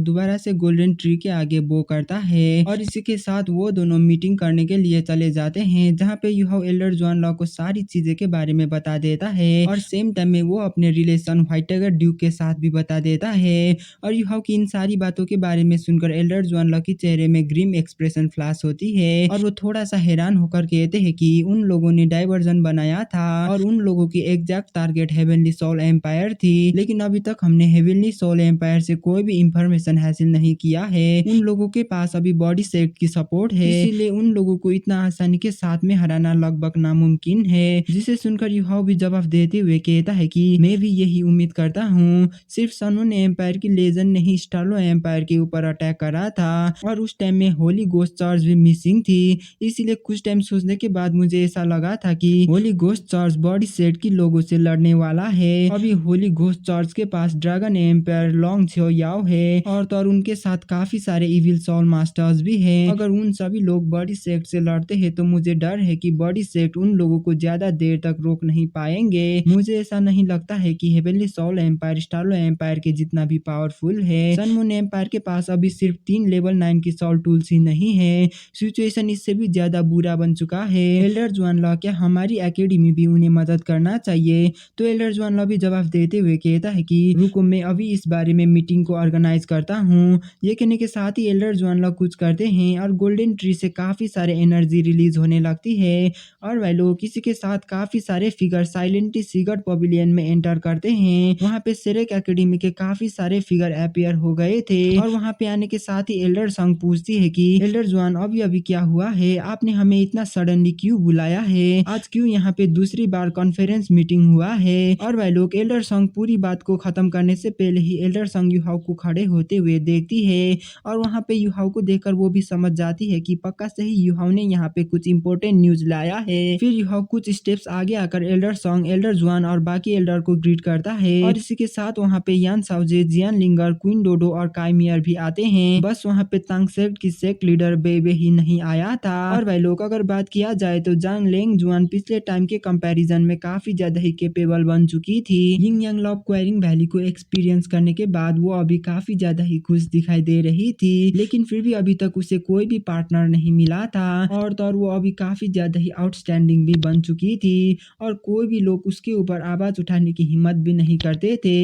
दोबारा से गोल्डन ट्री के आगे बो करता है और इसी के साथ वो दोनों मीटिंग करने के लिए चले जाते हैं, जहाँ पे यूहाओ एल्डर जुआनला को सारी चीजें के बारे में बता देता है और सेम टाइम में वो अपने रिलेशन व्हाइट टाइगर ड्यूक के साथ भी बता देता है। और यूहाओ की इन सारी बातों के बारे में सुनकर एल्डर जुआनला के चेहरे में ग्रीम एक्सप्रेशन फ्लैश होती है और वो थोड़ा सा हैरान होकर कहते हैं कि उन लोगों ने डाइवर्जन बनाया था और उन लोगों की exact target heavenly soul empire थी, लेकिन अभी तक हमने हेवनली सोल एम्पायर से कोई भी इंफॉर्मेशन हासिल नहीं किया है। उन लोगों के पास अभी बॉडी सेक्ट की सपोर्ट है, इसीलिए उन लोगों को इतना आसानी के साथ में हराना लगभग नामुमकिन है। जिसे सुनकर यूहाओ भी जवाब देते हुए कहता है कि मैं भी यही उम्मीद करता हूँ। सिर्फ सन मून एम्पायर की लेजेंड ने ही स्टारलो एम्पायर के ऊपर अटैक करा था और उस टाइम में होली गोस्ट चर्च भी मिसिंग थी। इसीलिए कुछ टाइम सोचने के बाद मुझे ऐसा लगा था कि Holi ghost church body set की लोगों से लड़ने वाला है। अभी होली गोस्ट चर्च के पास ड्रैगन एम्पायर लॉन्ग छियो याओ है और तो और उनके साथ काफी सारे इविल सोल मास्टर्स भी हैं। अगर उन सभी लोग बॉडी सेट से लड़ते हैं तो मुझे डर है कि बॉडी सेट उन लोगों को ज्यादा देर तक रोक नहीं पाएंगे। मुझे ऐसा नहीं लगता है कि हेवनली सोल एम्पायर स्टारलो एम्पायर के जितना भी पावरफुल है। सन मून एम्पायर के पास अभी सिर्फ 3 लेवल 9 की सोल टूल्स ही नहीं है। सिचुएशन इससे भी ज्यादा बुरा बन चुका है। एल्डर जुआनला, क्या हमारी एकेडमी भी उन्हें मदद करना चाहिए। तो एल्डर जुआनला भी जवाब देते हुए कहता है कि रुको, मैं अभी इस बारे में मीटिंग को ऑर्गेनाइज करता हूँ। ये कहने के साथ ही एल्डर जुआनला कुछ करते हैं और गोल्डन ट्री से काफी सारे एनर्जी रिलीज होने लगती है और वह लोग किसी के साथ काफी सारे फिगर साइलेंटली सीगर्ट पवेलियन में एंटर करते हैं। वहाँ पे शेरेक एकेडमी के काफी सारे फिगर अपीयर हो गए थे और वहाँ पे आने के साथ ही एल्डर संग पूछती है कि एल्डर जुआन, अभी अभी क्या हुआ है, आपने हमें इतना सडनली क्यों बुलाया है, आज क्यों यहाँ पे दूसरी बार कॉन्फ्रेंस मीटिंग हुआ है। और वह लोग एल्डर संग पूरी बात को खत्म करने से पहले ही एल्डर संग यूहाओ को खड़े होते हुए देखती है और वहाँ पे यूहाओ को देखकर वो भी समझ जाती है कि पक्का से ही यूहाओ ने यहाँ पे कुछ इंपॉर्टेंट न्यूज लाया है। फिर यूहाओ कुछ स्टेप्स आगे आकर एल्डर संग, एल्डर जुआन और बाकी एल्डर को ग्रीट करता है और इसी के साथ वहाँ पे यान साउजे, जियान लिंगर, क्वीन डोडो और काइमियर भी आते हैं। बस वहाँ पे तांग सेक्ट की सेक्ट लीडर बेबे ही नहीं आया था। और भाई लोग, अगर बात किया जाए तो जांग लेंग जुआन पिछले टाइम के कंपैरिजन में काफी ज्यादा ही कैपेबल बन चुकी थी। यिंग यांग लव क्वायरिंग वैली को एक्सपीरियंस करने के बाद वो अभी काफी ज्यादा ही खुश दिखाई दे रही थी, लेकिन फिर भी अभी तक उसे कोई भी पार्टनर नहीं मिला था और तो और वो अभी काफी ज्यादा ही आउटस्टैंडिंग भी बन चुकी थी और कोई भी लोग उसके ऊपर आवाज उठाने की हिम्मत भी नहीं करते थे।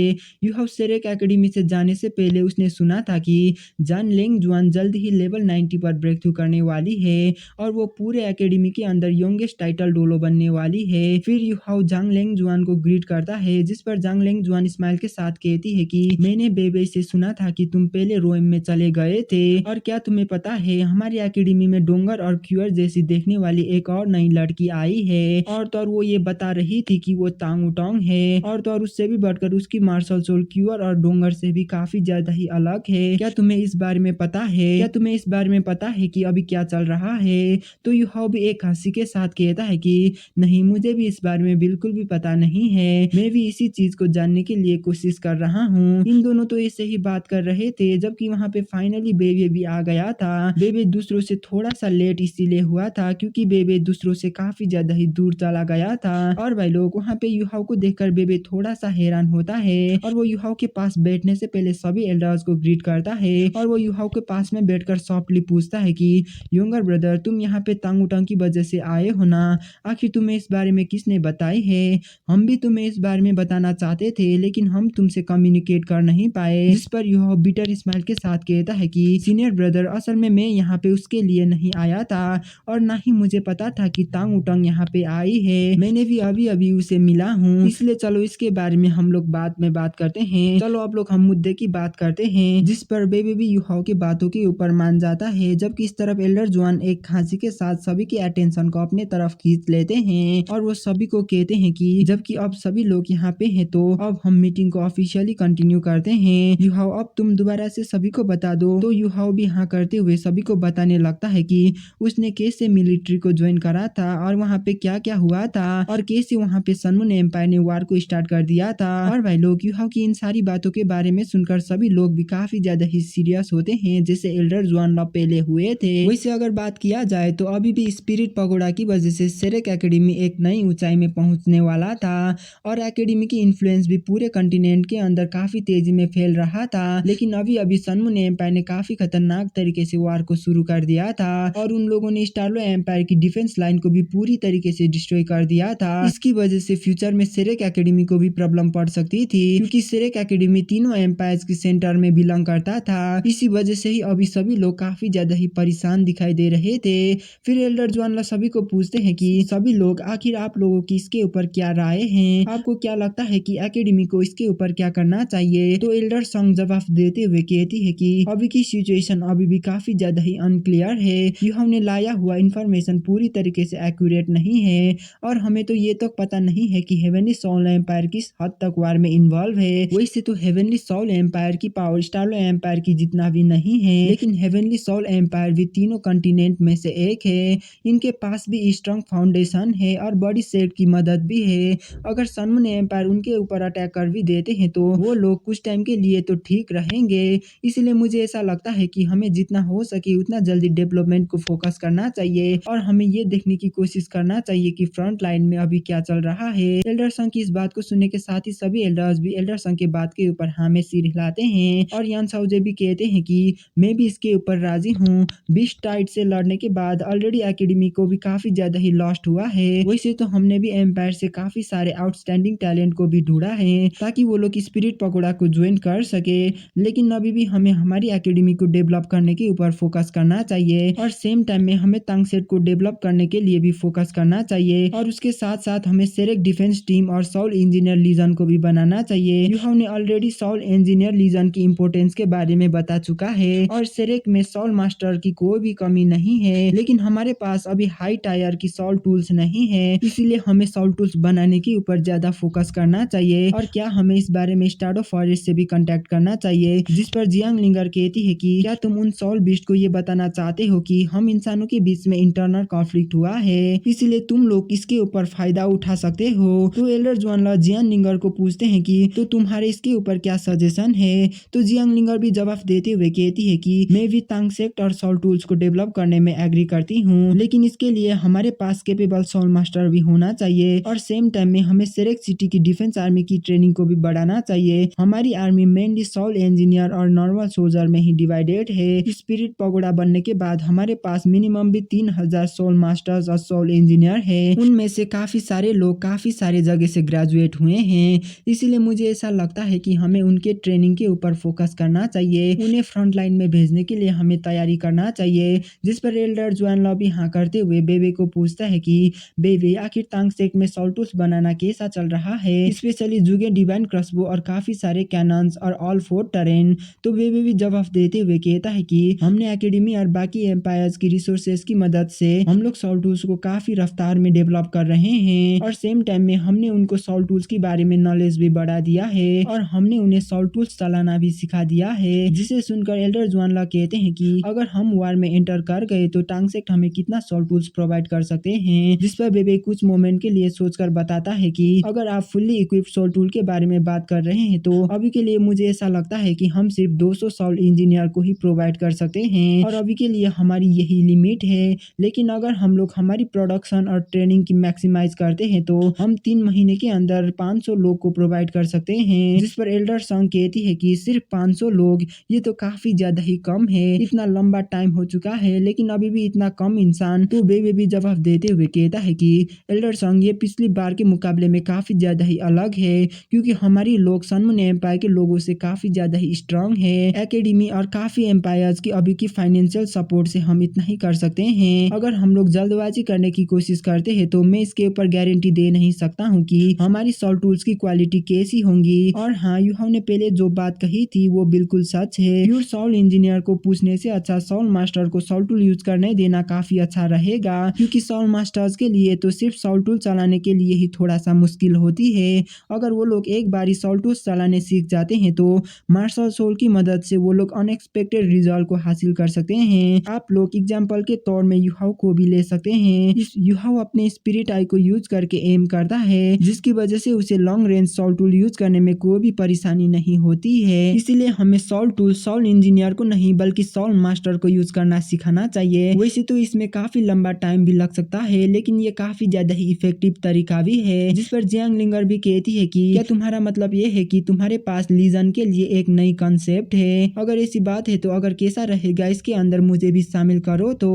यूहाओ शेरेक एकेडमी से जाने से पहले उसने सुना था कि जान लेंग जुआन जल्द ही लेवल 90 पर ब्रेक थ्रू करने होने वाली है और वो पूरे एकेडमी के अंदर यंगेस्ट टाइटल डोलो बनने वाली है। फिर यूहाओ जांग लेंगजुआन को ग्रीट करता है, जिस पर जांग लेंगजुआन स्माइल के साथ कहती है कि मैंने बेबे से सुना था कि तुम पहले रोएम में चले गए थे और क्या तुम्हें पता है हमारी एकेडमी में डोंगर और क्यूअर जैसी देखने वाली एक और नई लड़की आई है और तो और वो ये बता रही थी कि वो तांग उटोंग है और तो और उससे भी बढ़कर उसकी मार्शल सोल क्यूअर और डोंगर से भी काफी ज्यादा ही अलग है। क्या तुम्हें इस बारे में पता है? क्या तुम्हें इस बारे में पता है कि अभी क्या चल रहा है? तो यूहाओ भी एक हंसी के साथ कहता है कि नहीं, मुझे भी इस बारे में बिल्कुल भी पता नहीं है, मैं भी इसी चीज को जानने के लिए कोशिश कर रहा हूँ। इन दोनों तो ऐसे ही बात कर रहे थे जबकि वहाँ पे फाइनली बेबे भी आ गया था। बेबे दूसरों से थोड़ा सा लेट इसीलिए हुआ था क्योंकि बेबे दूसरों से काफी ज्यादा ही दूर चला गया था। और भाई लोग वहाँ पे यूहाओ को देखकर बेबे थोड़ा सा हैरान होता है और वो यूहाओ के पास बैठने से पहले सभी एल्डर्स को ग्रीट करता है और वो यूहाओ के पास में बैठकर सॉफ्टली पूछता है कि यंगर ब्रदर, तुम यहाँ पे तांगुटांग की वजह से आए हो ना? आखिर तुम्हें इस बारे में किसने बताई है? हम भी तुम्हें इस बारे में बताना चाहते थे लेकिन हम तुमसे कम्युनिकेट कर नहीं पाए। जिस पर यूहाओ बिटर स्माइल के साथ कहता है कि सीनियर ब्रदर, असल में मैं यहाँ पे उसके लिए नहीं आया था और ना ही मुझे पता था कि तांग उटंग यहाँ पे आई है। मैंने भी अभी अभी उसे मिला हूँ, इसलिए चलो इसके बारे में हम लोग बाद में बात करते हैं। चलो अब लोग हम मुद्दे की बात करते हैं। जिस पर बेबी भी यूहाओ की बातों के ऊपर मान जाता है, जबकि इस तरफ एल्डर जुआन एक खांसी के साथ सभी की अटेंशन को अपने तरफ खींच लेते हैं और वो सभी को कहते हैं कि जबकि अब सभी लोग यहाँ पे हैं तो अब हम मीटिंग को ऑफिशियली कंटिन्यू करते हैं। यूहाओ, अब तुम दोबारा से सभी को बता दो। तो यूहाओ भी हाँ करते हुए सभी को बताने लगता है कि उसने कैसे मिलिट्री को ज्वाइन करा था और वहाँ पे क्या क्या हुआ था और कैसे वहाँ पे सनमून एम्पायर ने वार को स्टार्ट कर दिया था। और भाई लोग यूहाओ की इन सारी बातों के बारे में सुनकर सभी लोग भी काफी ज्यादा ही सीरियस होते हैं जैसे एल्डर जुआन लब पहले हुए थे। वैसे अगर बात किया जाए तो अभी भी स्पिरिट पगोड़ा की वजह से सेरेक एकेडमी एक नई ऊंचाई में पहुंचने वाला था और एकेडमी की इन्फ्लुएंस भी पूरे कंटिनेंट के अंदर काफी तेजी में फैल रहा था। लेकिन अभी अभी सनमून एम्पायर ने काफी खतरनाक तरीके से वार को शुरू कर दिया था और उन लोगों ने स्टारलो एम्पायर की डिफेंस लाइन को भी पूरी तरीके से डिस्ट्रॉय कर दिया था। इसकी वजह से फ्यूचर में सेरेक एकेडमी को भी प्रॉब्लम पड़ सकती थी क्योंकि सेरेक एकेडमी तीनों एम्पायर्स के सेंटर में बिलोंग करता था। इसी वजह से ही अभी सभी लोग काफी ज्यादा ही परेशान दिखाई दे रहे थे। फिर एल्डर जुआन सभी को पूछते हैं कि सभी लोग आखिर आप लोगों की इसके ऊपर क्या राय है? आपको क्या लगता है कि एकेडमी को इसके ऊपर क्या करना चाहिए? तो एल्डर संग जवाब देते हुए कहती है कि अभी की सिचुएशन अभी भी काफी ज्यादा ही अनक्लियर है। यूहाओ ने लाया हुआ इंफॉर्मेशन पूरी तरीके से एक्यूरेट नहीं है और हमें तो ये तक पता नहीं है कि हेवनली सोल एम्पायर किस हद तक वार में इन्वॉल्व है। वैसे तो हेवनली सोल एम्पायर की पावर स्टारलो एम्पायर की जितना भी नहीं है, लेकिन हेवनली सोल एम्पायर भी तीनों कंटिनेंट में से एक है। इनके पास भी स्ट्रॉन्ग फाउंडेशन है और बड़ी सेट की मदद भी है। अगर सनमून एम्पायर उनके ऊपर अटैक कर भी देते हैं तो वो लोग कुछ टाइम के लिए तो ठीक रहेंगे। इसलिए मुझे ऐसा लगता है कि हमें जितना हो सके उतना जल्दी डेवलपमेंट को फोकस करना चाहिए और हमें ये देखने की कोशिश करना चाहिए कि फ्रंट लाइन में अभी क्या चल रहा है। एल्डर संग की इस बात को सुनने के साथ ही सभी एल्डर्स भी एल्डर संग के बात के ऊपर हाँ में सिर हिलाते हैं और यान साउजे भी कहते हैं कि मैं भी इसके ऊपर राजी हूँ। बीस्ट टाइड से लड़ने के बाद ऑलरेडी एकेडमी को भी काफी ज्यादा ही लॉस्ट हुआ है। वैसे तो हमने भी एम्पायर से काफी सारे आउटस्टैंडिंग टैलेंट को भी ढूंढा है ताकि वो लोग स्पिरिट पकोड़ा को ज्वाइन कर सके, लेकिन अभी भी हमें हमारी एकेडमी को डेवलप करने के ऊपर फोकस करना चाहिए और सेम टाइम में हमें तांगसेट को डेवलप करने के लिए भी फोकस करना चाहिए और उसके साथ साथ हमें सेरेक डिफेंस टीम और सोल इंजीनियर लीजन को भी बनाना चाहिए। यूहाओ ने ऑलरेडी सोल इंजीनियर लीजन की इंपोर्टेंस के बारे में बता चुका है और सेरेक में सोल मास्टर की कोई भी कमी नहीं है, लेकिन हमारे पास अभी हाई टायर की सोल टूल्स नहीं है, इसीलिए हमें सोल टूल्स बनाने के ऊपर ज्यादा फोकस करना चाहिए। और क्या हमें इस बारे में स्टार्डो फॉरेस्ट से भी कांटेक्ट करना चाहिए? जिस पर जियांग लिंगर कहती है कि क्या तुम उन सोल बीस्ट को ये बताना चाहते हो कि हम इंसानों के बीच में इंटरनल कॉन्फ्लिक्ट हुआ है, इसलिए तुम लोग इसके ऊपर फायदा उठा सकते हो? तो एल्डर जुआन जियांग लिंगर को पूछते हैं कि तो तुम्हारे इसके ऊपर क्या सजेशन है? तो जियांग लिंगर भी जवाब देते हुए कहती है कि मैं भी तांगसेक्ट और सोल टूल्स को डेवलप करने में एग्री करती हूँ, लेकिन इसके लिए हमारे पास कैपेबल सोल मास्टर भी होना चाहिए और सेम टाइम में हमें सेरेक सिटी की डिफेंस आर्मी की ट्रेनिंग को भी बढ़ाना चाहिए। हमारी आर्मी मेनली सोल इंजीनियर और नॉर्मल सोल्जर में ही डिवाइडेड है। स्पिरिट पगोड़ा बनने के बाद हमारे पास मिनिमम भी 3000 सोल मास्टर्स और सोल इंजीनियर है। उनमें से काफी सारे लोग काफी सारे जगह से ग्रेजुएट हुए हैं, इसीलिए मुझे ऐसा लगता है कि हमें उनके ट्रेनिंग के ऊपर फोकस करना चाहिए। उन्हें फ्रंट लाइन में भेजने के लिए हमें तैयारी करना चाहिए जिस पर एल्डर जुआन लॉबी हाँ करते हुए बेबे को पूछता है कि बेबे आखिर तांगसेट में सॉल टूल्स बनाना कैसा चल रहा है, स्पेशली जुगे डिवाइन क्रॉसबो और काफी सारे कैनन्स और ऑल फोर टरेन। तो बेबे भी जवाब देते हुए कहता है कि हमने एकेडमी और बाकी एम्पायर्स की रिसोर्सेज की मदद से हम लोग सॉल टूल्स को काफी रफ्तार में डेवलप कर रहे हैं और सेम टाइम में हमने उनको सॉल टूल्स के बारे में नॉलेज भी बढ़ा दिया है और हमने उन्हें सॉल टूल्स चलाना भी सिखा दिया है। जिसे सुनकर एल्डर जुआनला कहते हैं कि अगर हम वार में एंटर कर गए तो टांगसेट हमें कितना सॉल टूल्स प्रोवाइड कर सकते हैं। जिस पर बेबे कुछ मोमेंट के लिए सोचकर बताता है कि अगर आप फुल्ली इक्विप्ड सॉल टूल के बारे में बात कर रहे हैं तो अभी के लिए मुझे ऐसा लगता है कि हम सिर्फ 200 सॉल इंजीनियर को ही प्रोवाइड कर सकते हैं और अभी के लिए हमारी यही लिमिट है। लेकिन अगर हम लोग हमारी प्रोडक्शन और ट्रेनिंग की मैक्सिमाइज करते हैं तो हम 3 महीने के अंदर 500 लोग को प्रोवाइड कर सकते हैं। जिस पर एल्डर संग कहती है कि सिर्फ 500 लोग, ये तो काफी ज्यादा ही कम है, इतना लंबा टाइम हो चुका है लेकिन अभी भी इतना कम इंसान। तो बेबे भी जवाब देते हुए कहता है कि एल्डर संग ये पिछली बार के मुकाबले में काफी ज्यादा ही अलग है क्योंकि हमारी लोग सनमून एम्पायर के लोगों से काफी ज्यादा ही स्ट्रांग है। एकेडमी और काफी एम्पायर्स की अभी की फाइनेंशियल सपोर्ट से हम इतना ही कर सकते हैं। अगर हम लोग जल्दबाजी करने की कोशिश करते हैं तो मैं इसके ऊपर गारंटी दे नहीं सकता हूँ कि हमारी सॉल टूल्स की क्वालिटी कैसी होंगी। और हाँ, यूहाव ने पहले जो बात कही थी वो बिल्कुल सच है। प्योर सॉल इंजीनियर को पूछने से अच्छा सॉल मास्टर को सॉल टूल यूज करने देना काफी अच्छा रहेगा क्योंकि सॉल मास्टर्स के लिए तो सिर्फ सॉल टूल चलाने के लिए ही थोड़ा सा मुश्किल होती है। अगर वो लोग एक बारी सॉल टूल्स चलाने सीख जाते हैं तो मार्शल सोल की मदद से वो लोग अनएक्सपेक्टेड रिजल्ट को हासिल कर सकते हैं। आप लोग एग्जाम्पल के तौर में यूहाव को भी ले सकते हैं। इस यूहाव अपने स्पिरिट आई को यूज करके एम करता है जिसकी वजह से उसे long range soul tool use करने में कोई भी परेशानी नहीं होती है। इसीलिए हमें सॉल टूल सॉल इंजीनियर को नहीं बल्कि सॉल मास्टर को यूज करना सिखाना चाहिए। वैसे तो इसमें काफी लंबा टाइम भी लग सकता है लेकिन ये काफी ज्यादा ही इफेक्टिव तरीका भी है। जिस पर जियांग लिंगर भी कहती है कि क्या तुम्हारा मतलब ये है कि तुम्हारे पास लीजन के लिए एक नई कंसेप्ट है? अगर ऐसी बात है तो अगर कैसा रहेगा इसके अंदर मुझे भी शामिल करो। तो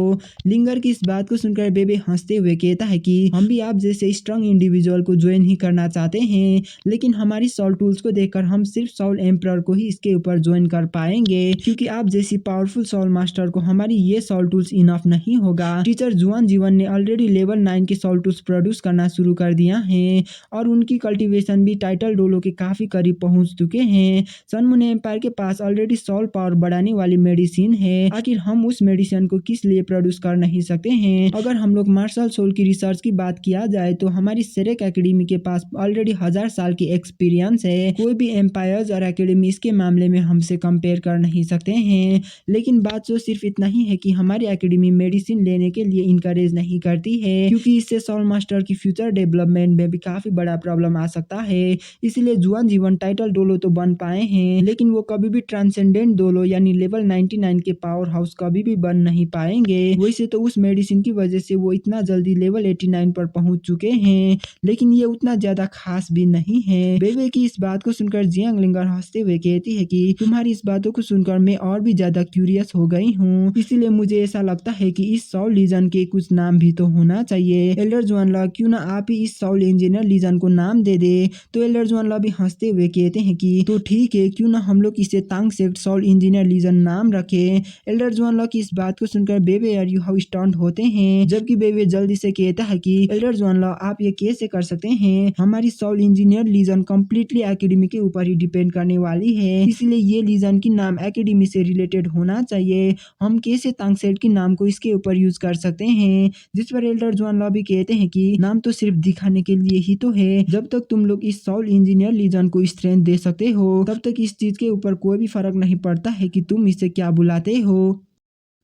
लिंगर की इस बात को सुनकर बेबे हंसते हुए कहता है कि हम भी आप जैसे स्ट्रांग इंडिविजुअल को ज्वाइन ही करना चाहते हैं लेकिन हमारी सॉल टूल्स को देखकर हम सिर्फ सॉल एम्प्रर को ही इसके ऊपर ज्वाइन कर पाएंगे क्योंकि आप जैसी पावरफुल सॉल मास्टर को हमारी ये सॉल टूल्स इनफ नहीं होगा। टीचर जुआन जीवन ने ऑलरेडी लेवल 9 के सॉल टूल्स प्रोड्यूस करना शुरू कर दिया है और उनकी कल्टीवेशन भी टाइटल डोलो के काफी करीब पहुंच चुके हैं। सनमून एम्पायर के पास ऑलरेडी सॉल पावर बढ़ाने वाली मेडिसिन है, आखिर हम उस मेडिसिन को किस लिए प्रोड्यूस कर नहीं सकते हैं? अगर हम लोग मार्शल सोल की रिसर्च की बात किया जाए तो हमारी सेरेक एकेडमी के पास ऑलरेडी 1000 साल की एक्सपीरियंस है। कोई भी एम्पायर्स और एकेडमी इसके मामले में हमसे कंपेयर कर नहीं सकते हैं। लेकिन बात तो सिर्फ इतना ही है कि हमारी एकेडमी मेडिसिन लेने के लिए इनकरेज नहीं करती है क्योंकि इससे सॉल मास्टर की फ्यूचर डेवलपमेंट में भी काफी बड़ा प्रॉब्लम आ सकता है। इसलिए जुआन जीवन टाइटल डोलो तो बन पाए हैं लेकिन वो कभी भी ट्रांसेंडेंट डोलो यानी लेवल 99 के पावर हाउस कभी भी बन नहीं पाएंगे। वैसे तो उस मेडिसिन की वजह से वो इतना जल्दी लेवल 89 पर पहुंच चुके हैं लेकिन ये उतना ज्यादा खास भी नहीं है। बेबे की इस बात को सुनकर जियांग लिंगर हंसते हुए कहती है कि तुम्हारी इस बातों को सुनकर मैं और भी ज्यादा क्यूरियस हो गई हूँ, इसीलिए मुझे ऐसा लगता है कि इस सॉल लीजन के कुछ नाम भी तो होना चाहिए। एल्डर जुआनला, क्यों ना आप ही इस सॉल इंजीनियर लीजन को नाम दे दे। तो एल्डर जुआनला भी हंसते हुए कहते हैं कि तो ठीक है, क्यों ना हम लोग इसे तांगसेट सॉल इंजीनियर लीजन नाम रखे। एल्डर जुआनला की इस बात को सुनकर बेबे और यूहाव स्टंट होते हैं जबकि बेबे जल्दी से कहता है कि एल्डर जुआनला आप ये कैसे कर सकते हैं? हमारी soul engineer legion completely academy के ऊपर ही डिपेंड करने वाली है, इसलिए ये लीजन की नाम एकेडमी से रिलेटेड होना चाहिए। हम कैसे तांगसेट की नाम को इसके ऊपर यूज कर सकते हैं? जिस पर एल्डर जुआनला भी कहते हैं कि नाम तो सिर्फ दिखाने के लिए ही तो है, जब तक तुम लोग इस सॉल इंजीनियर लीजन को स्ट्रेंथ दे सकते हो तब तक इस चीज के ऊपर कोई भी फर्क नहीं पड़ता है कि तुम इसे क्या बुलाते हो।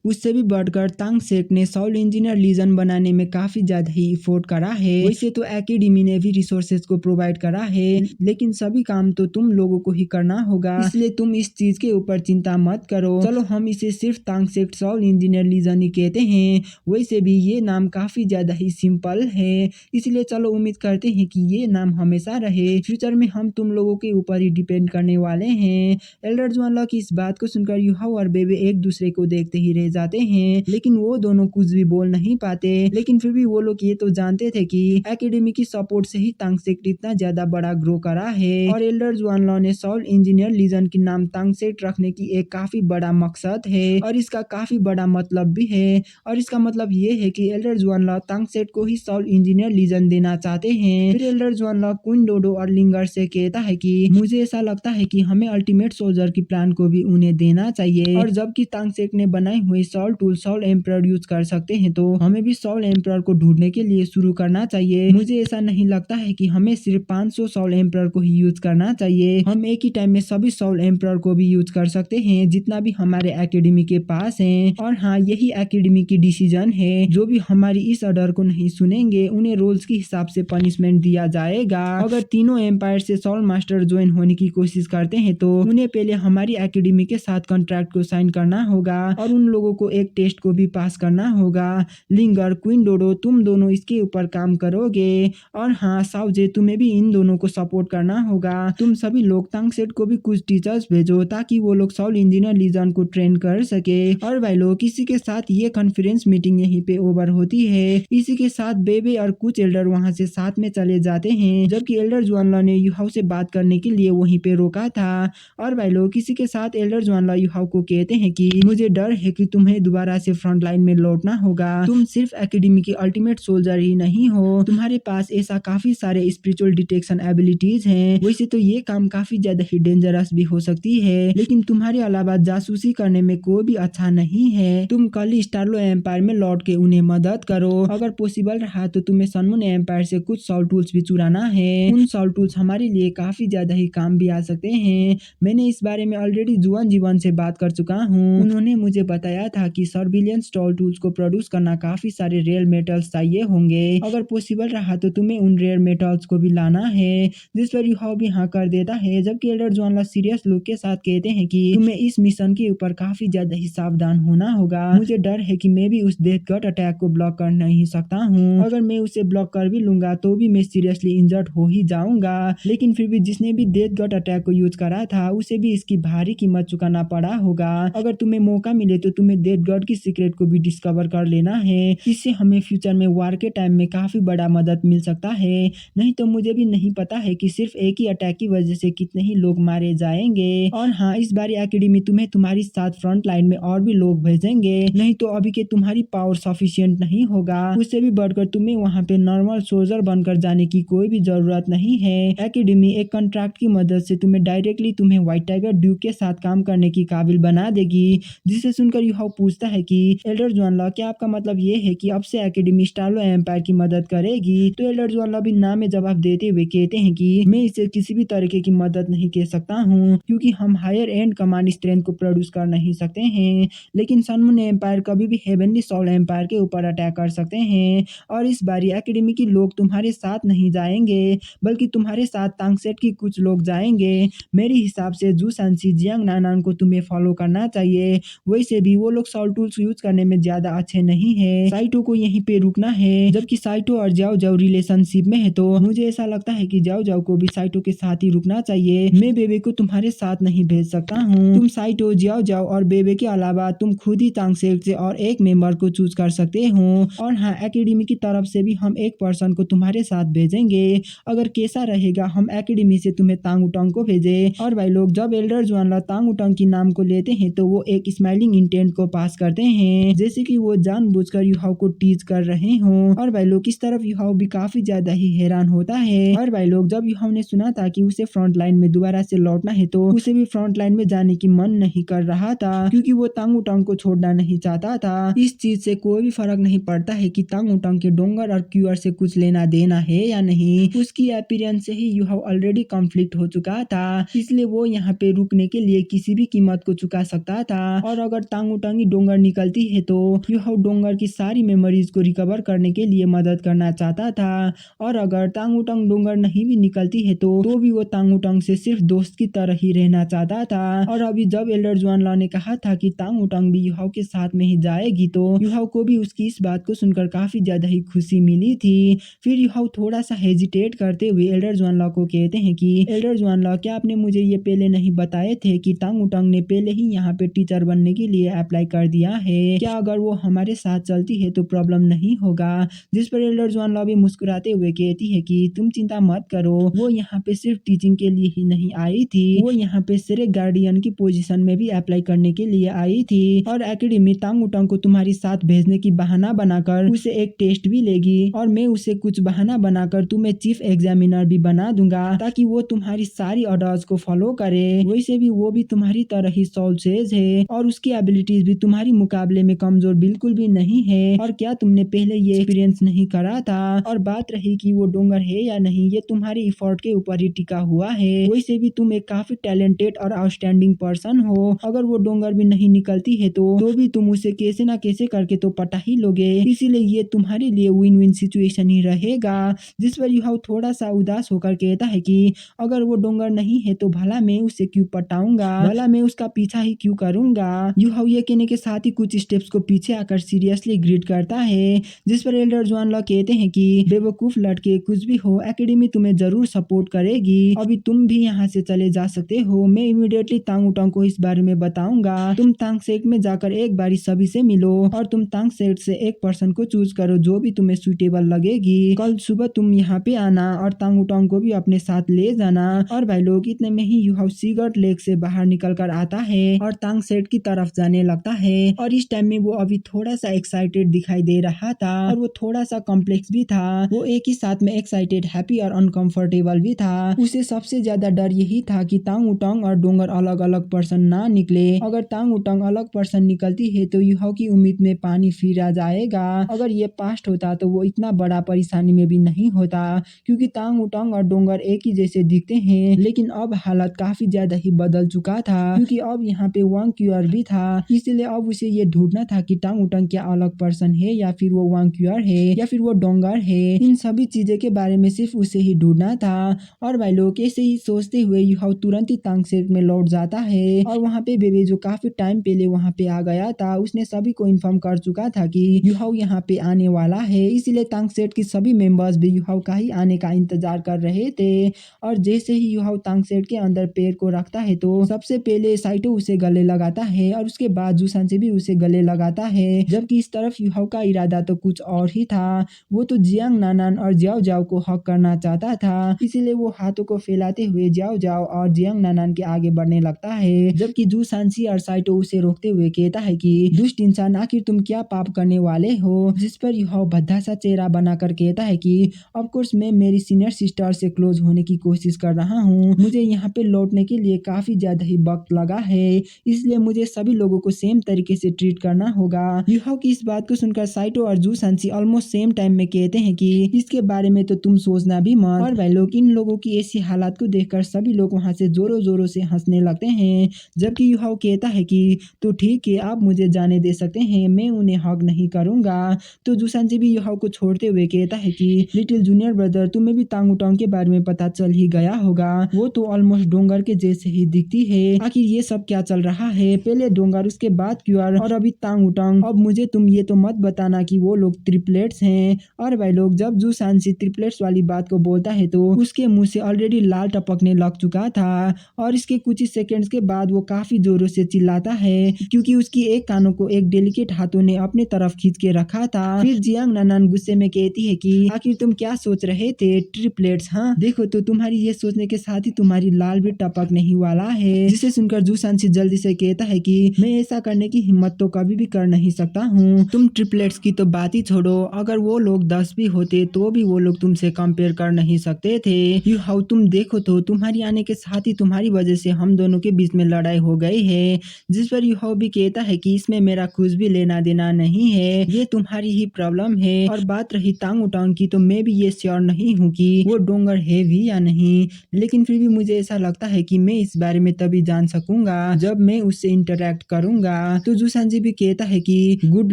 उससे भी बढ़कर तांगसेट ने सॉल इंजीनियर लीजन बनाने में काफी ज्यादा ही इफोर्ट करा है। वैसे तो एकेडमी ने भी रिसोर्सेज को प्रोवाइड करा है लेकिन सभी काम तो तुम लोगों को ही करना होगा, इसलिए तुम इस चीज के ऊपर चिंता मत करो। चलो हम इसे सिर्फ तांगसेट सॉल इंजीनियर लीजन ही कहते हैं। वैसे भी ये नाम काफी ज्यादा ही सिंपल है, इसलिए चलो उम्मीद करते हैं कि ये नाम हमेशा रहे। फ्यूचर में हम तुम लोगों के ऊपर ही डिपेंड करने वाले हैं। एल्डर जुआनला की इस बात को सुनकर यूहाव और बेबे एक दूसरे को देखते ही रह जाते हैं, लेकिन वो दोनों कुछ भी बोल नहीं पाते। लेकिन फिर भी वो लोग ये तो जानते थे कि एकेडमी की सपोर्ट से ही तांगसेट इतना ज्यादा बड़ा ग्रो करा है और एल्डर जुआनलॉ ने सॉल इंजीनियर लीजन के नाम तांगसेट रखने की एक काफी बड़ा मकसद है और इसका काफी बड़ा मतलब भी है। और इसका मतलब ये है कि एल्डर जुआनलॉ तांगसेट को ही सॉल इंजीनियर लीजन देना चाहते हैं। फिर एल्डर जुआनलॉ क्वीन डोडो और लिंगर से कहता है कि मुझे ऐसा लगता है कि हमें अल्टीमेट सोल्जर की प्लान को भी उन्हें देना चाहिए और जबकि तांगसेट ने बनाई हुई soul tool soul emperor use कर सकते हैं तो हमें भी सॉल एम्परर को ढूंढने के लिए शुरू करना चाहिए। मुझे ऐसा नहीं लगता है कि हमें सिर्फ 500 सॉल एम्परर को ही यूज करना चाहिए, हम एक ही टाइम में सभी सॉल एम्परर को भी यूज कर सकते हैं जितना भी हमारे एकेडमी के पास है। और हाँ, यही एकेडमी की डिसीजन है, जो भी हमारी इस ऑर्डर को नहीं सुनेंगे उन्हें रोल्स के हिसाब से पनिशमेंट दिया जाएगा। अगर तीनों एम्पायर से सॉल मास्टर ज्वाइन होने की कोशिश करते हैं तो उन्हें पहले हमारी एकेडमी के साथ कॉन्ट्रैक्ट को साइन करना होगा और उन लोगों को एक टेस्ट को भी पास करना होगा। लिंगर, क्वीन डोडो, तुम दोनों इसके ऊपर काम करोगे और हाँ साउजे, तुम्हें भी इन दोनों को सपोर्ट करना होगा। तुम सभी लोग तांगसेट को भी कुछ टीचर्स भेजो ताकि वो लोग सॉल इंजीनियर लीजन को ट्रेन कर सके। और भाई लोग, इसी के साथ ये कॉन्फ्रेंस मीटिंग यहीं पे ओवर होती है। इसी के साथ बेबे और कुछ एल्डर वहां से साथ में चले जाते हैं, जबकि एल्डर जुआनलॉ ने युहाओ से बात करने के लिए वहीं पे रोका था। और भाई लोग, इसी के साथ एल्डर जुआनलॉ युहाओ को कहते हैं कि मुझे डर है कि तुम्हें दोबारा से फ्रंट लाइन में लौटना होगा। तुम सिर्फ एकेडमी की अल्टीमेट सोल्जर ही नहीं हो, तुम्हारे पास ऐसा काफी सारे स्पिरिचुअल डिटेक्शन एबिलिटीज हैं। वैसे तो ये काम काफी ज्यादा ही डेंजरस भी हो सकती है, लेकिन तुम्हारे अलावा जासूसी करने में कोई भी अच्छा नहीं है। तुम कल ही स्टारलो एम्पायर में लौट के उन्हें मदद करो। अगर पॉसिबल रहा तो तुम्हें सनमून एम्पायर से कुछ सॉल टूल्स भी चुराना है। उन सॉल टूल्स हमारे लिए काफी ज्यादा ही काम भी आ सकते हैं। मैंने इस बारे में ऑलरेडी जुआन जीवन से बात कर चुका हूँ। उन्होंने मुझे बताया था कि सर्विलियंस सॉल टूल्स को प्रोड्यूस करना काफी सारे रेयर मेटल्स चाहिए होंगे। अगर पॉसिबल रहा तो तुम्हें उन रेयर मेटल्स को भी लाना है, जिस पर युहाओ भी हाँ कर देता है। जबकि एल्डर जुआनलॉ सीरियस लुक के साथ कहते हैं कि तुम्हें इस मिशन के ऊपर काफी ज्यादा ही सावधान होना होगा। मुझे डर है कि मैं भी उस डेथ गट अटैक को ब्लॉक कर नहीं सकता हूँ। अगर मैं उसे ब्लॉक कर भी लूंगा तो भी मैं सीरियसली इंजर्ड हो ही जाऊंगा। लेकिन फिर भी जिसने भी डेथ गट अटैक को यूज करा था उसे भी इसकी भारी कीमत चुकाना पड़ा होगा। अगर तुम्हें मौका मिले तो तुम्हें डेथ गट की सीक्रेट को भी डिस्कवर कर लेना है। इससे हमें फ्यूचर में वार के टाइम में काफी बड़ा मदद मिल सकता है। नहीं तो मुझे भी नहीं पता है कि सिर्फ एक ही अटैक की वजह से कितने ही लोग मारे जाएंगे। और हाँ, इस बार एकेडमी तुम्हें तुम्हारी साथ फ्रंट लाइन में और भी लोग भेजेंगे, नहीं तो अभी के तुम्हारी पावर सफिशिएंट नहीं होगा। उससे भी बढ़कर तुम्हें वहाँ पे नॉर्मल सोल्जर बनकर जाने की कोई भी जरूरत नहीं है। एकेडमी एक कॉन्ट्रैक्ट की मदद से तुम्हें डायरेक्टली तुम्हें व्हाइट टाइगर ड्यूक के साथ काम करने की काबिल बना देगी। जिसे सुनकर युहाओ पूछता है कि एल्डर जुआनलॉ, क्या आपका मतलब ये है कि अब से एकेडमी स्टारलो एम्पायर की मदद करेगी? तो एल्डर जुआनलॉ भी ना में जवाब देते हुए कहते हैं कि मैं इसे किसी भी तरीके की मदद नहीं कह सकता हूँ, क्योंकि हम हायर एंड कमांड स्ट्रेंथ को प्रोड्यूस कर नहीं सकते हैं। लेकिन सनमून एम्पायर कभी भी हेवनली सॉल एम्पायर के ऊपर अटैक कर सकते हैं। और इस बारी एकेडमी के लोग तुम्हारे साथ नहीं जाएंगे, बल्कि तुम्हारे साथ तांगसेट की कुछ लोग जाएंगे। मेरे हिसाब से जू सांसी, जियांग नानान को तुम्हें फॉलो करना चाहिए। वैसे भी वो लोग सॉल टूल्स यूज करने में ज्यादा अच्छे नहीं है। साइटो को यहीं पे रुकना है। जबकि साइटो और जाओ जाओ रिलेशनशिप में है तो मुझे ऐसा लगता है कि जाओ जाओ को भी साइटो के साथ ही रुकना चाहिए। मैं बेबे को तुम्हारे साथ नहीं भेज सकता हूँ। तुम साइटो, जाओ जाओ और बेबे के अलावा तुम खुद ही तांगसेट से और एक मेंबर को चूज कर सकते हो। और हाँ, एकेडमी की तरफ से भी हम एक पर्सन को तुम्हारे साथ भेजेंगे। अगर कैसा रहेगा हम एकेडमी से तुम्हें तांग उटंग को भेजे। और भाई लोग, जब एल्डर जुआनलॉ तांग उटंग की नाम को लेते हैं तो वो एक स्माइलिंग इंटेंट को पास करते हैं, जैसे कि वो जानबूझकर युहाओ को टीज कर रहे हों। और भाई लोग, इस तरफ युहाओ भी काफी ज्यादा ही हैरान होता है। और भाई लोग, जब युहाओ ने सुना था कि उसे फ्रंट लाइन में दोबारा से लौटना है तो उसे भी फ्रंट लाइन में जाने की मन नहीं कर रहा था, क्योंकि वो तांग उटंग को छोड़ना नहीं चाहता था। इस चीज से कोई भी फर्क नहीं पड़ता है कि तांग उटंग के डोंगर और क्यूअर से कुछ लेना देना है या नहीं। उसकी अपीयरेंस से ही युहाओ ऑलरेडी कॉन्फ्लिक्ट हो चुका था, इसलिए वो यहाँ पे रुकने के लिए किसी भी कीमत को चुका सकता था। और अगर तांग उटंग डोंगर निकलती है तो युहाओ डोंगर की सारी मेमोरीज को रिकवर करने के लिए मदद करना चाहता था। और अगर तांग उटंग डोंगर नहीं भी निकलती है तो भी वो तांग उटंग से सिर्फ दोस्त की तरह ही रहना चाहता था। और अभी जब एल्डर जुआनलॉ ने कहा था कि तांग उटंग भी युहाओ के साथ में ही जाएगी तो युहाओ को भी उसकी इस बात को सुनकर काफी ज्यादा ही खुशी मिली थी। फिर युहाओ थोड़ा सा हेजिटेट करते हुए एल्डर जुआनलॉ को कहते हैं कि एल्डर जुआनलॉ, क्या आपने मुझे ये पहले नहीं बताए थे कि तांग उटंग ने पहले ही यहाँ पे टीचर बनने के लिए अप्लाई अप्लाई कर दिया है, क्या अगर वो हमारे साथ चलती है तो प्रॉब्लम नहीं होगा। जिस पर एल्डर जुआन लॉ भी मुस्कुराते हुए कहती है कि तुम चिंता मत करो, वो यहाँ पे सिर्फ टीचिंग के लिए ही नहीं आई थी, वो यहाँ पे सिर्फ गार्डियन की पोजीशन में भी अप्लाई करने के लिए आई थी और एकेडमी तांग उटंग को तुम्हारी साथ भेजने की बहाना बनाकर उसे एक टेस्ट भी लेगी और मैं उसे कुछ बहाना बनाकर तुम्हें चीफ एग्जामिनर भी बना दूंगा ताकि वो तुम्हारी सारी ऑर्डर्स को फॉलो करे। वैसे भी वो भी तुम्हारी तरह ही सोल्सेज है और उसकी एबिलिटीज भी तुम्हारी मुकाबले में कमजोर बिल्कुल भी नहीं है। और क्या तुमने पहले ये एक्सपीरियंस नहीं करा था? और बात रही कि वो डोंगर है या नहीं, ये तुम्हारी इफोर्ट के ऊपर ही टिका हुआ है। वैसे भी तुम एक काफी टैलेंटेड और आउटस्टैंडिंग पर्सन हो, अगर वो डोंगर भी नहीं निकलती है तो भी तुम उसे कैसे ना कैसे करके तो पटा ही लोगे, इसीलिए ये तुम्हारे लिए विन विन सिचुएशन ही रहेगा। जिस पर युहाव थोड़ा सा उदास होकर कहता है कि अगर वो डोंगर नहीं है तो भला मैं उसे क्यों पटाऊंगा, भला मैं उसका पीछा ही क्यों करूंगा। युहाव ये कहने के साथ ही कुछ स्टेप्स को पीछे आकर सीरियसली ग्रीट करता है। जिस पर एल्डर जुआन लॉ कहते हैं कि बेवकूफ लड़के, कुछ भी हो एकेडमी तुम्हें जरूर सपोर्ट करेगी, अभी तुम भी यहाँ से चले जा सकते हो, मैं इमीडिएटली तांग उटंग को इस बारे में बताऊंगा। तुम तांग सेट में जाकर एक बारी सभी से मिलो और तुम तांग सेट से एक पर्सन को चूज करो जो भी तुम्हें सुटेबल लगेगी। कल सुबह तुम यहाँ पे आना और तांग उटंग को भी अपने साथ ले जाना। और भाई लोग इतने में ही युहाव सिगरेट लेक से बाहर निकल कर आता है और तांग सेट की तरफ जाने लगता है। और इस टाइम में वो अभी थोड़ा सा एक्साइटेड दिखाई दे रहा था और वो थोड़ा सा कॉम्प्लेक्स भी था। वो एक ही साथ में एक्साइटेड, हैप्पी और अनकंफर्टेबल भी था। उसे सबसे ज्यादा डर यही था कि तांग उटंग और डोंगर अलग अलग पर्सन ना निकले। अगर तांग उटंग अलग पर्सन निकलती है तो युहाव की उम्मीद में पानी फिर आ जाएगा। अगर ये पास्ट होता तो वो इतना बड़ा परेशानी में भी नहीं होता, क्योंकि तांग उटंग और डोंगर एक ही जैसे दिखते हैं। लेकिन अब हालत काफी ज्यादा ही बदल चुका था, क्योंकि अब यहाँ पे वांग क्यूअर भी था, इसलिए अब उसे ये ढूंढना था कि तांग उटंग क्या अलग पर्सन है या फिर वो वांग क्यूअर है या फिर वो डोंगर है। इन सभी चीजें के बारे में सिर्फ उसे ही ढूंढना था। और भाई लोग ऐसे ही सोचते हुए युहाव तुरंत ही तांग सेट में लौट जाता है और वहाँ पे बेबे जो काफी टाइम पहले वहाँ पे आ गया था, उसने सभी को इन्फॉर्म कर चुका था कि युहाव यहाँ पे आने वाला है, इसीलिए तांग सेट की सभी मेंबर्स भी युहाव का ही आने का इंतजार कर रहे थे। और जैसे ही युहाव तांग सेट के अंदर पैर को रखता है तो सबसे पहले साइटो उसे गले लगाता है और उसके बाद जूसान से भी उसे गले लगाता है, जबकि इस तरफ युहाव का इरादा तो कुछ और ही था। वो तो जियांग नानान और जियाओ जाओ को हक करना चाहता था, इसीलिए वो हाथों को फैलाते हुए जियाओ जाओ और जियांग नानान के आगे बढ़ने लगता है, जबकि जू सांसी और साइटो उसे रोकते हुए कहता है कि दुष्ट इंसान, आखिर तुम क्या पाप करने वाले हो। जिस पर युहाव भद्दा सा चेहरा बनाकर कहता है कि ऑफ कोर्स मैं मेरी सीनियर सिस्टर से क्लोज होने की कोशिश कर रहा हूँ, मुझे यहाँ पे लौटने के लिए काफी ज्यादा ही वक्त लगा है, इसलिए मुझे सभी लोगों को सेम तरीके से ट्रीट करना होगा। युहाव की इस बात को सुनकर साइटो और जू सांसी ऑलमोस्ट सेम टाइम में कहते हैं कि इसके बारे में तो तुम सोचना भी मत। और भाई लोग इन लोगों की ऐसी हालात को देखकर सभी लोग वहाँ से जोरों जोरों से हंसने लगते हैं, जबकि युहाव कहता है कि तो ठीक है, आप मुझे जाने दे सकते हैं, मैं उन्हें हक नहीं करूंगा। तो जूसानजी भी युहाव को छोड़ते हुए कहता है कि लिटिल जूनियर ब्रदर, तुम्हें भी तांग उटंग के बारे में पता चल ही गया होगा, वो तो ऑलमोस्ट डोंगर के जैसे ही दिखती है, आखिर ये सब क्या चल रहा है, पहले डोंगर उसके बाद क्यूअर और अभी तांग उटंग। अब मुझे तुम ये तो मत बताना कि वो लोग ट्रिपलेट्स हैं। और भाई लोग जब जूसानजी ट्रिपलेट्स वाली बात को बोलता है तो उसके मुंह से ऑलरेडी लाल टपकने लग चुका था और इसके कुछ ही सेकंड्स के बाद वो काफी जोरों से चिल्लाता है, क्योंकि उसकी एक कानों को एक डेलिकेट हाथों ने अपने तरफ खींच के रखा था। फिर जियांग नानान गुस्से में कहती है कि आखिर तुम क्या सोच रहे थे, ट्रिपलेट्स? हाँ देखो तो तुम्हारी ये सोचने के साथ ही तुम्हारी लाल भी टपकने ही वाला है। जिसे सुनकर जूसानसी जल्दी से कहता है कि मैं ऐसा करने की हिम्मत तो कभी भी कर नहीं सकता हूँ। तुम ट्रिपलेट्स की तो बात ही छोड़ो, अगर वो लोग 10 भी होते तो भी वो लोग तुमसे कंपेयर कर नहीं सकते थे। युहाव तुम देखो तो तुम्हारी आने के साथ ही तुम्हारी वजह से हम दोनों के बीच में लड़ाई हो गई है। जिस पर युहाव भी कहता है कि इसमें मेरा कुछ भी लेना देना नहीं है, ये तुम्हारी ही प्रॉब्लम है। और बात रही तांग उटांग की, तो मैं भी ये श्योर नहीं हूँ कि वो डोंगर है भी या नहीं, लेकिन फिर भी मुझे ऐसा लगता है कि मैं इस बारे में तभी जान सकूंगा जब मैं उससे इंटरेक्ट करूंगा। तो जूसानजी भी कहता है कि गुड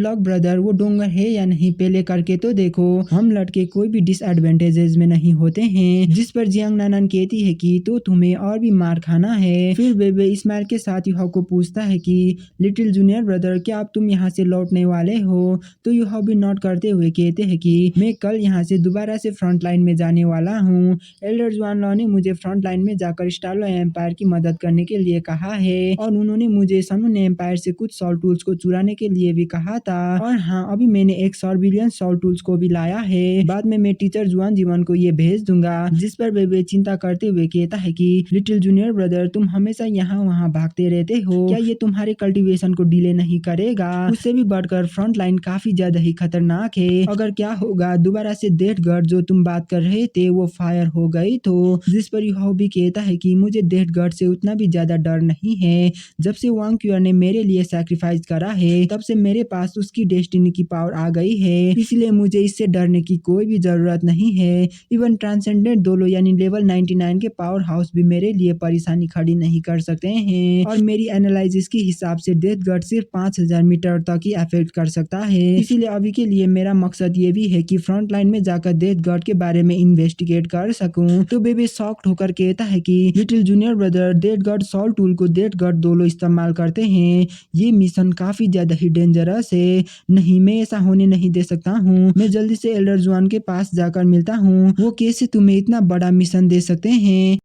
लक ब्रदर, वो डोंगर है या नहीं पहले करके तो देखो, हम लड़के कोई भी डिसएडवांटेजेस में नहीं होते हैं। जिस पर जियांग नानान कहती है कि तो तुम्हें और भी मार खाना है। फिर बेबे स्माइल के साथ युहाव को पूछता है कि लिटिल जूनियर ब्रदर, क्या अब तुम यहाँ से लौटने वाले हो? तो युहाव भी नोट करते हुए कहते हैं कि मैं कल यहाँ से दोबारा से फ्रंट लाइन में जाने वाला हूँ। एल्डर जुआन लॉ ने मुझे फ्रंट लाइन में जाकर स्टारलो एम्पायर की मदद करने के लिए कहा है और उन्होंने मुझे सनून एम्पायर से कुछ सॉल टूल्स को चुराने के लिए भी कहा था। और हाँ, अभी मैंने एक सर्विलियंस सॉल टूल्स को भी लाया है। बाद में मैं टीचर जुआन जीवन को ये भेज दूंगा। जिस पर बेबे चिंता करते हुए कहता है कि लिटिल जूनियर ब्रदर, तुम हमेशा यहाँ वहाँ भागते रहते हो, क्या ये तुम्हारे कल्टीवेशन को डिले नहीं करेगा? उससे भी बढ़कर फ्रंट लाइन काफी ज्यादा ही खतरनाक है। अगर क्या होगा दोबारा से डेथ गार्ड जो तुम बात कर रहे थे वो फायर हो गई तो? जिस पर यूहाओ भी कहता है कि मुझे डेथ गार्ड से उतना भी ज्यादा डर नहीं है। जब से वांग क्यूअर ने मेरे लिए सैक्रिफाइस करा है तब से मेरे पास उसकी डेस्टिनी की पावर आ गई है, इसलिए मुझे इससे डरने की कोई भी जरूरत नहीं है। इवन ट्रांसेंडेंट दोलो यानी लेवल 99 के पावर हाउस भी मेरे लिए परेशानी खड़ी नहीं कर सकते हैं। और मेरी एनालिसिस के हिसाब से डेथ गार्ड सिर्फ 5000 मीटर तक ही अफेक्ट कर सकता है। इसीलिए अभी के लिए मेरा मकसद ये भी है कि फ्रंट लाइन में जाकर डेथ गार्ड के बारे में इन्वेस्टिगेट कर सकूं। तो बेबी शॉक्ड होकर कहता है कि little junior brother, death guard soul tool को डेथ गार्ड दोलो इस्तेमाल करते हैं। ये मिशन काफी ज्यादा ही डेंजरस है। नहीं, मैं ऐसा होने नहीं दे सकता हूँ। मैं जल्दी से एल्डर जुआन के पास जाकर मिलता हूँ। वो कैसे तुम्हें इतना बड़ा मिशन दे सकते हैं?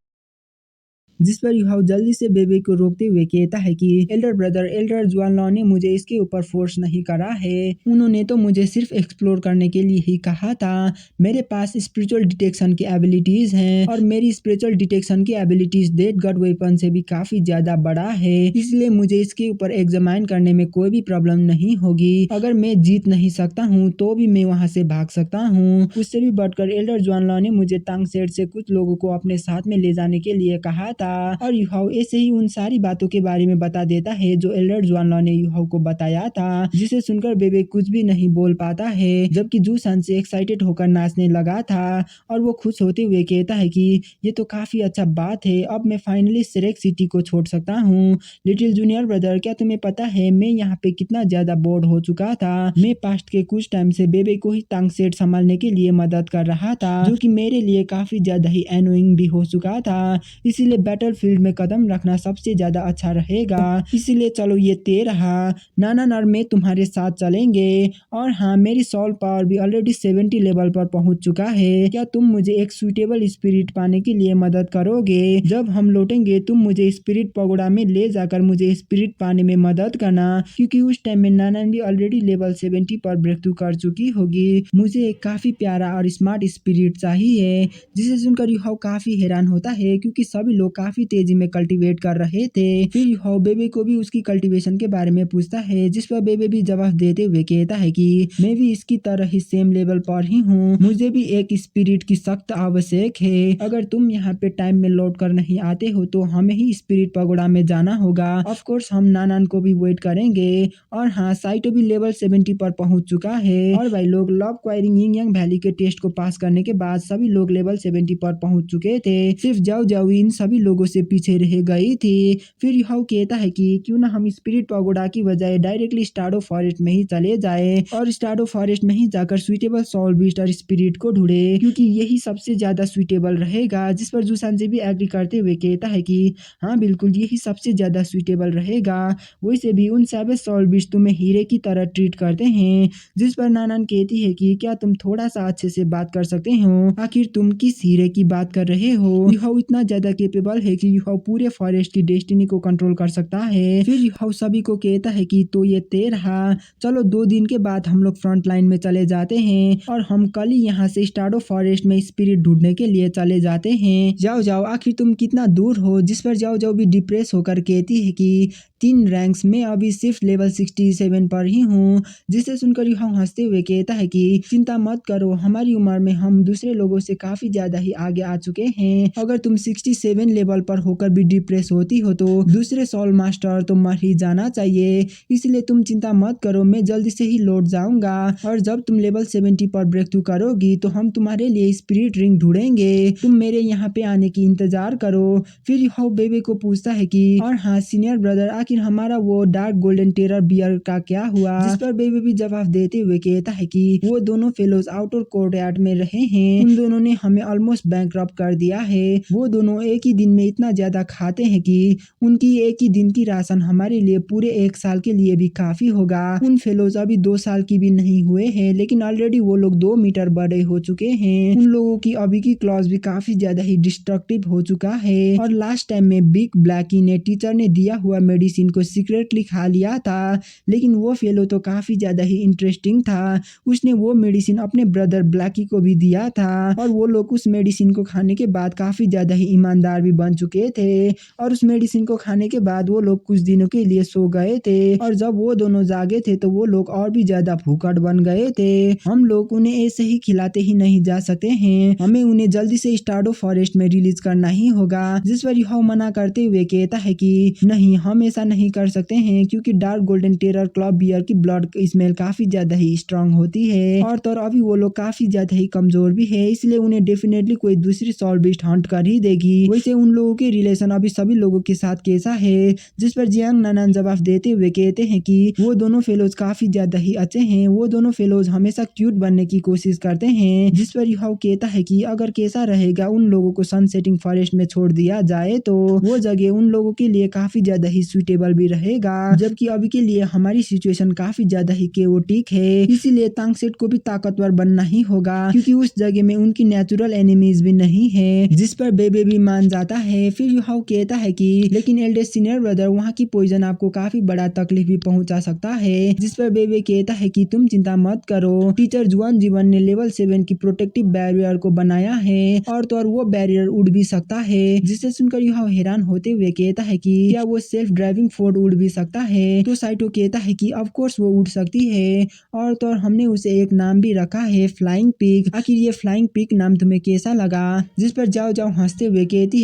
जिस पर यूहाओ जल्दी से बेबी को रोकते हुए कहता है कि एल्डर ब्रदर, एल्डर जुआन लॉ ने मुझे इसके ऊपर फोर्स नहीं करा है। उन्होंने तो मुझे सिर्फ एक्सप्लोर करने के लिए ही कहा था। मेरे पास स्पिरिचुअल डिटेक्शन की एबिलिटीज हैं और मेरी स्पिरिचुअल डिटेक्शन की एबिलिटीज डेथ गॉड वेपन से भी काफी ज्यादा बड़ा है, इसलिए मुझे इसके ऊपर एग्जामाइन करने में कोई भी प्रॉब्लम नहीं होगी। अगर मैं जीत नहीं सकता हूँ तो भी मैं वहाँ से भाग सकता हूँ। उससे भी बढ़कर एल्डर जुआन लॉ ने मुझे तांग सेट से कुछ लोगों को अपने साथ में ले जाने के लिए कहा था। और यूहाओ ऐसे ही उन सारी बातों के बारे में बता देता है जो एल्डर जुआन लॉ ने यूहाओ को बताया था, जिसे सुनकर बेबे कुछ भी नहीं बोल पाता है, जबकि जूसान से एक्साइटेड होकर नाचने लगा था। और वो खुश होते हुए कहता है कि ये तो काफी अच्छा बात है, अब मैं फाइनली सिरेक सिटी को छोड़ सकता हूँ। लिटिल जूनियर ब्रदर, क्या तुम्हें पता है मैं यहाँ पे कितना ज्यादा बोर्ड हो चुका था। मैं पास्ट के कुछ टाइम से बेबे को ही तांग सेट संभालने के लिए मदद कर रहा था, जो कि मेरे लिए काफी ज्यादा ही एनोइंग भी हो चुका था। इसीलिए बैटलफील्ड में कदम रखना सबसे ज्यादा अच्छा रहेगा। इसीलिए चलो ये तय रहा, नाना नर में तुम्हारे साथ चलेंगे। और हाँ, मेरी सॉल पावर भी ऑलरेडी 70 लेवल पर पहुंच चुका है। क्या तुम मुझे एक सुइटेबल स्पिरिट पाने के लिए मदद करोगे? जब हम लौटेंगे तुम मुझे स्पिरिट पगोड़ा में ले जाकर मुझे स्पिरिट पाने में मदद करना, क्योंकि उस टाइम में नानान भी ऑलरेडी लेवल 70 पर ब्रेक थ्रू कर चुकी होगी। मुझे एक काफी प्यारा और स्मार्ट स्पिरिट चाहिए। जिसे सुनकर यूहाओ काफी हैरान होता है, क्योंकि सभी लोग काफी तेजी में कल्टीवेट कर रहे थे। फिर यूहाओ बेबे को भी उसकी कल्टीवेशन के बारे में पूछता है, जिस पर बेबे भी जवाब देते हुए कहता है कि मैं भी इसकी तरह ही सेम लेवल पर ही हूँ, मुझे भी एक स्पिरिट की सख्त आवश्यक है। अगर तुम यहाँ पे टाइम में लौट कर नहीं आते हो तो हमें ही स्पिरिट पगोड़ा में जाना होगा। ऑफ कोर्स हम नानान को भी वेट करेंगे। और हाँ, साइटो भी लेवल 70 पर पहुंच चुका है। और भाई लोग, लव क्वायरिंग यिंग यांग वैली के टेस्ट को पास करने के बाद सभी लोग लेवल 70 पर पहुंच चुके थे। सिर्फ जाओ जाओ इन सभी लोगों से पीछे रह गई थी। फिर यूहाओ कहता है कि क्यों ना हम स्पिरिट पगोड़ा की बजाय डायरेक्टली स्टार्डो फॉरेस्ट में ही चले जाए और स्टार्डो फॉरेस्ट में ही जाकर सुइटेबल सोल बीस्ट और स्पिरिट को ढूंढे, क्योंकि यही सबसे ज्यादा सुइटेबल रहेगा। जिस पर जूसान भी एग्री करते हुए कहता है कि हाँ बिल्कुल, यही सबसे ज्यादा सुइटेबल रहेगा। वैसे भी उन सैवेज सोल बीस्ट तुम्हें हीरे की तरह ट्रीट करते हैं। जिस पर नानान कहती है कि क्या तुम थोड़ा सा अच्छे से बात कर सकते हो, आखिर तुम किस हीरे की बात कर रहे हो? यूहाओ इतना ज्यादा केपेबल है कि यूहाओ पूरे फॉरेस्ट की डेस्टिनी को कंट्रोल कर सकता है। फिर यूहाओ सभी को कहता है कि तो ये तय रहा, चलो 2 दिन के बाद हम लोग फ्रंट लाइन में चले जाते हैं और हम कल ही यहाँ से स्टार्डो फॉरेस्ट में स्पिरिट ढूंढने के लिए चले जाते हैं। जाओ जाओ, आखिर तुम कितना दूर हो? जिस पर जाओ जाओ भी डिप्रेस होकर कहती है कि 3 रैंक्स में अभी सिर्फ लेवल 67 पर ही हूँ। जिसे सुनकर यूहाओ हंसते हुए कहता है कि चिंता मत करो, हमारी उम्र में हम दूसरे लोगों से काफी ज्यादा ही आगे आ चुके हैं। अगर तुम 67 लेवल पर होकर भी डिप्रेस होती हो तो दूसरे सोल मास्टर तो मर ही जाना चाहिए, इसलिए तुम चिंता मत करो, मैं जल्दी से ही लौट जाऊंगा। और जब तुम लेवल 70 पर ब्रेक थ्रू करोगी तो हम तुम्हारे लिए स्पिरिट रिंग ढूंढेंगे, तुम मेरे यहाँ पे आने की इंतजार करो। फिर यूहाओ बेबे को पूछता है कि और हाँ सीनियर ब्रदर, आखिर हमारा वो डार्क गोल्डन टेरर बियर का क्या हुआ? जिस पर बेबे भी जवाब देते हुए कहता है कि वो दोनों फेलोज आउटर कोर्टयार्ड में रहे हैं, उन दोनों ने हमें ऑलमोस्ट बैंकरप्ट कर दिया है। वो दोनों एक ही दिन में में इतना ज्यादा खाते हैं कि उनकी एक ही दिन की राशन हमारे लिए पूरे 1 साल के लिए भी काफी होगा। उन फेलोज अभी 2 साल की भी नहीं हुए हैं, लेकिन ऑलरेडी वो लोग 2 मीटर बड़े हो चुके हैं। उन लोगों की अभी की क्लॉज भी काफी ज्यादा ही डिस्ट्रक्टिव हो चुका है। और लास्ट टाइम में बिग ब्लैकी ने टीचर ने दिया हुआ मेडिसिन को सीक्रेटली खा लिया था, लेकिन वो फेलो तो काफी ज्यादा ही इंटरेस्टिंग था। उसने वो मेडिसिन अपने ब्रदर ब्लैकी को भी दिया था और वो लोग उस मेडिसिन को खाने के बाद काफी ज्यादा ही ईमानदार भी बन चुके थे। और उस मेडिसिन को खाने के बाद वो लोग कुछ दिनों के लिए सो गए थे और जब वो दोनों जागे थे तो वो लोग और भी ज्यादा भूखड़ बन गए थे। हम लोग उन्हें ऐसे ही खिलाते ही नहीं जा सकते हैं, हमें उन्हें जल्दी से स्टार्डो फॉरेस्ट में रिलीज करना ही होगा। जिस पर यह मना करते हुए कहता है कि नहीं, हम ऐसा नहीं कर सकते हैं क्योंकि dark golden terror club bear की ब्लड स्मेल काफी ज्यादा ही स्ट्रांग होती है और तो अभी वो लोग काफी ज्यादा ही कमजोर भी है, इसलिए उन्हें डेफिनेटली कोई दूसरी सॉल बीस्ट हंट कर ही देगी। वैसे उन लोगों के रिलेशन अभी सभी लोगों के साथ कैसा है? जिस पर जियांग नानान जवाब देते हुए कहते हैं कि वो दोनों फेलोज काफी ज्यादा ही अच्छे हैं, वो दोनों फेलोज हमेशा क्यूट बनने की कोशिश करते हैं। जिस पर यह कहता है कि अगर कैसा रहेगा उन लोगों को सनसेटिंग फॉरेस्ट में छोड़ दिया जाए तो वो जगह उन लोगों के लिए काफी ज्यादा ही सुटेबल भी रहेगा, जबकि अभी के लिए हमारी सिचुएशन काफी ज्यादा ही केओटिक है, इसीलिए तांगसेट को भी ताकतवर बनना ही होगा क्योंकि उस जगह में उनकी नेचुरल एनिमीज भी नहीं है। जिस पर बेबे भी मान जाता है। फिर यह कहता है कि लेकिन एल्डेस्ट सीनियर ब्रदर, वहाँ की पॉइजन आपको काफी बड़ा तकलीफ भी पहुंचा सकता है। जिस पर बेबे कहता है कि तुम चिंता मत करो, टीचर जुआन जीवन ने लेवल 7 की प्रोटेक्टिव बैरियर को बनाया है और तो और वो बैरियर उड़ भी सकता है। जिसे सुनकर यह हैरान होते हुए कहता है कि क्या वो सेल्फ ड्राइविंग फोर्ड उड़ भी सकता है? तो साइटो कहता है कि ऑफ कोर्स वो उड़ सकती है और तो और हमने उसे एक नाम भी रखा है, फ्लाइंग पिग। आखिर ये फ्लाइंग पिग नाम तुम्हें कैसा लगा? जिस पर जाओ जाओ हंसते हुए कहती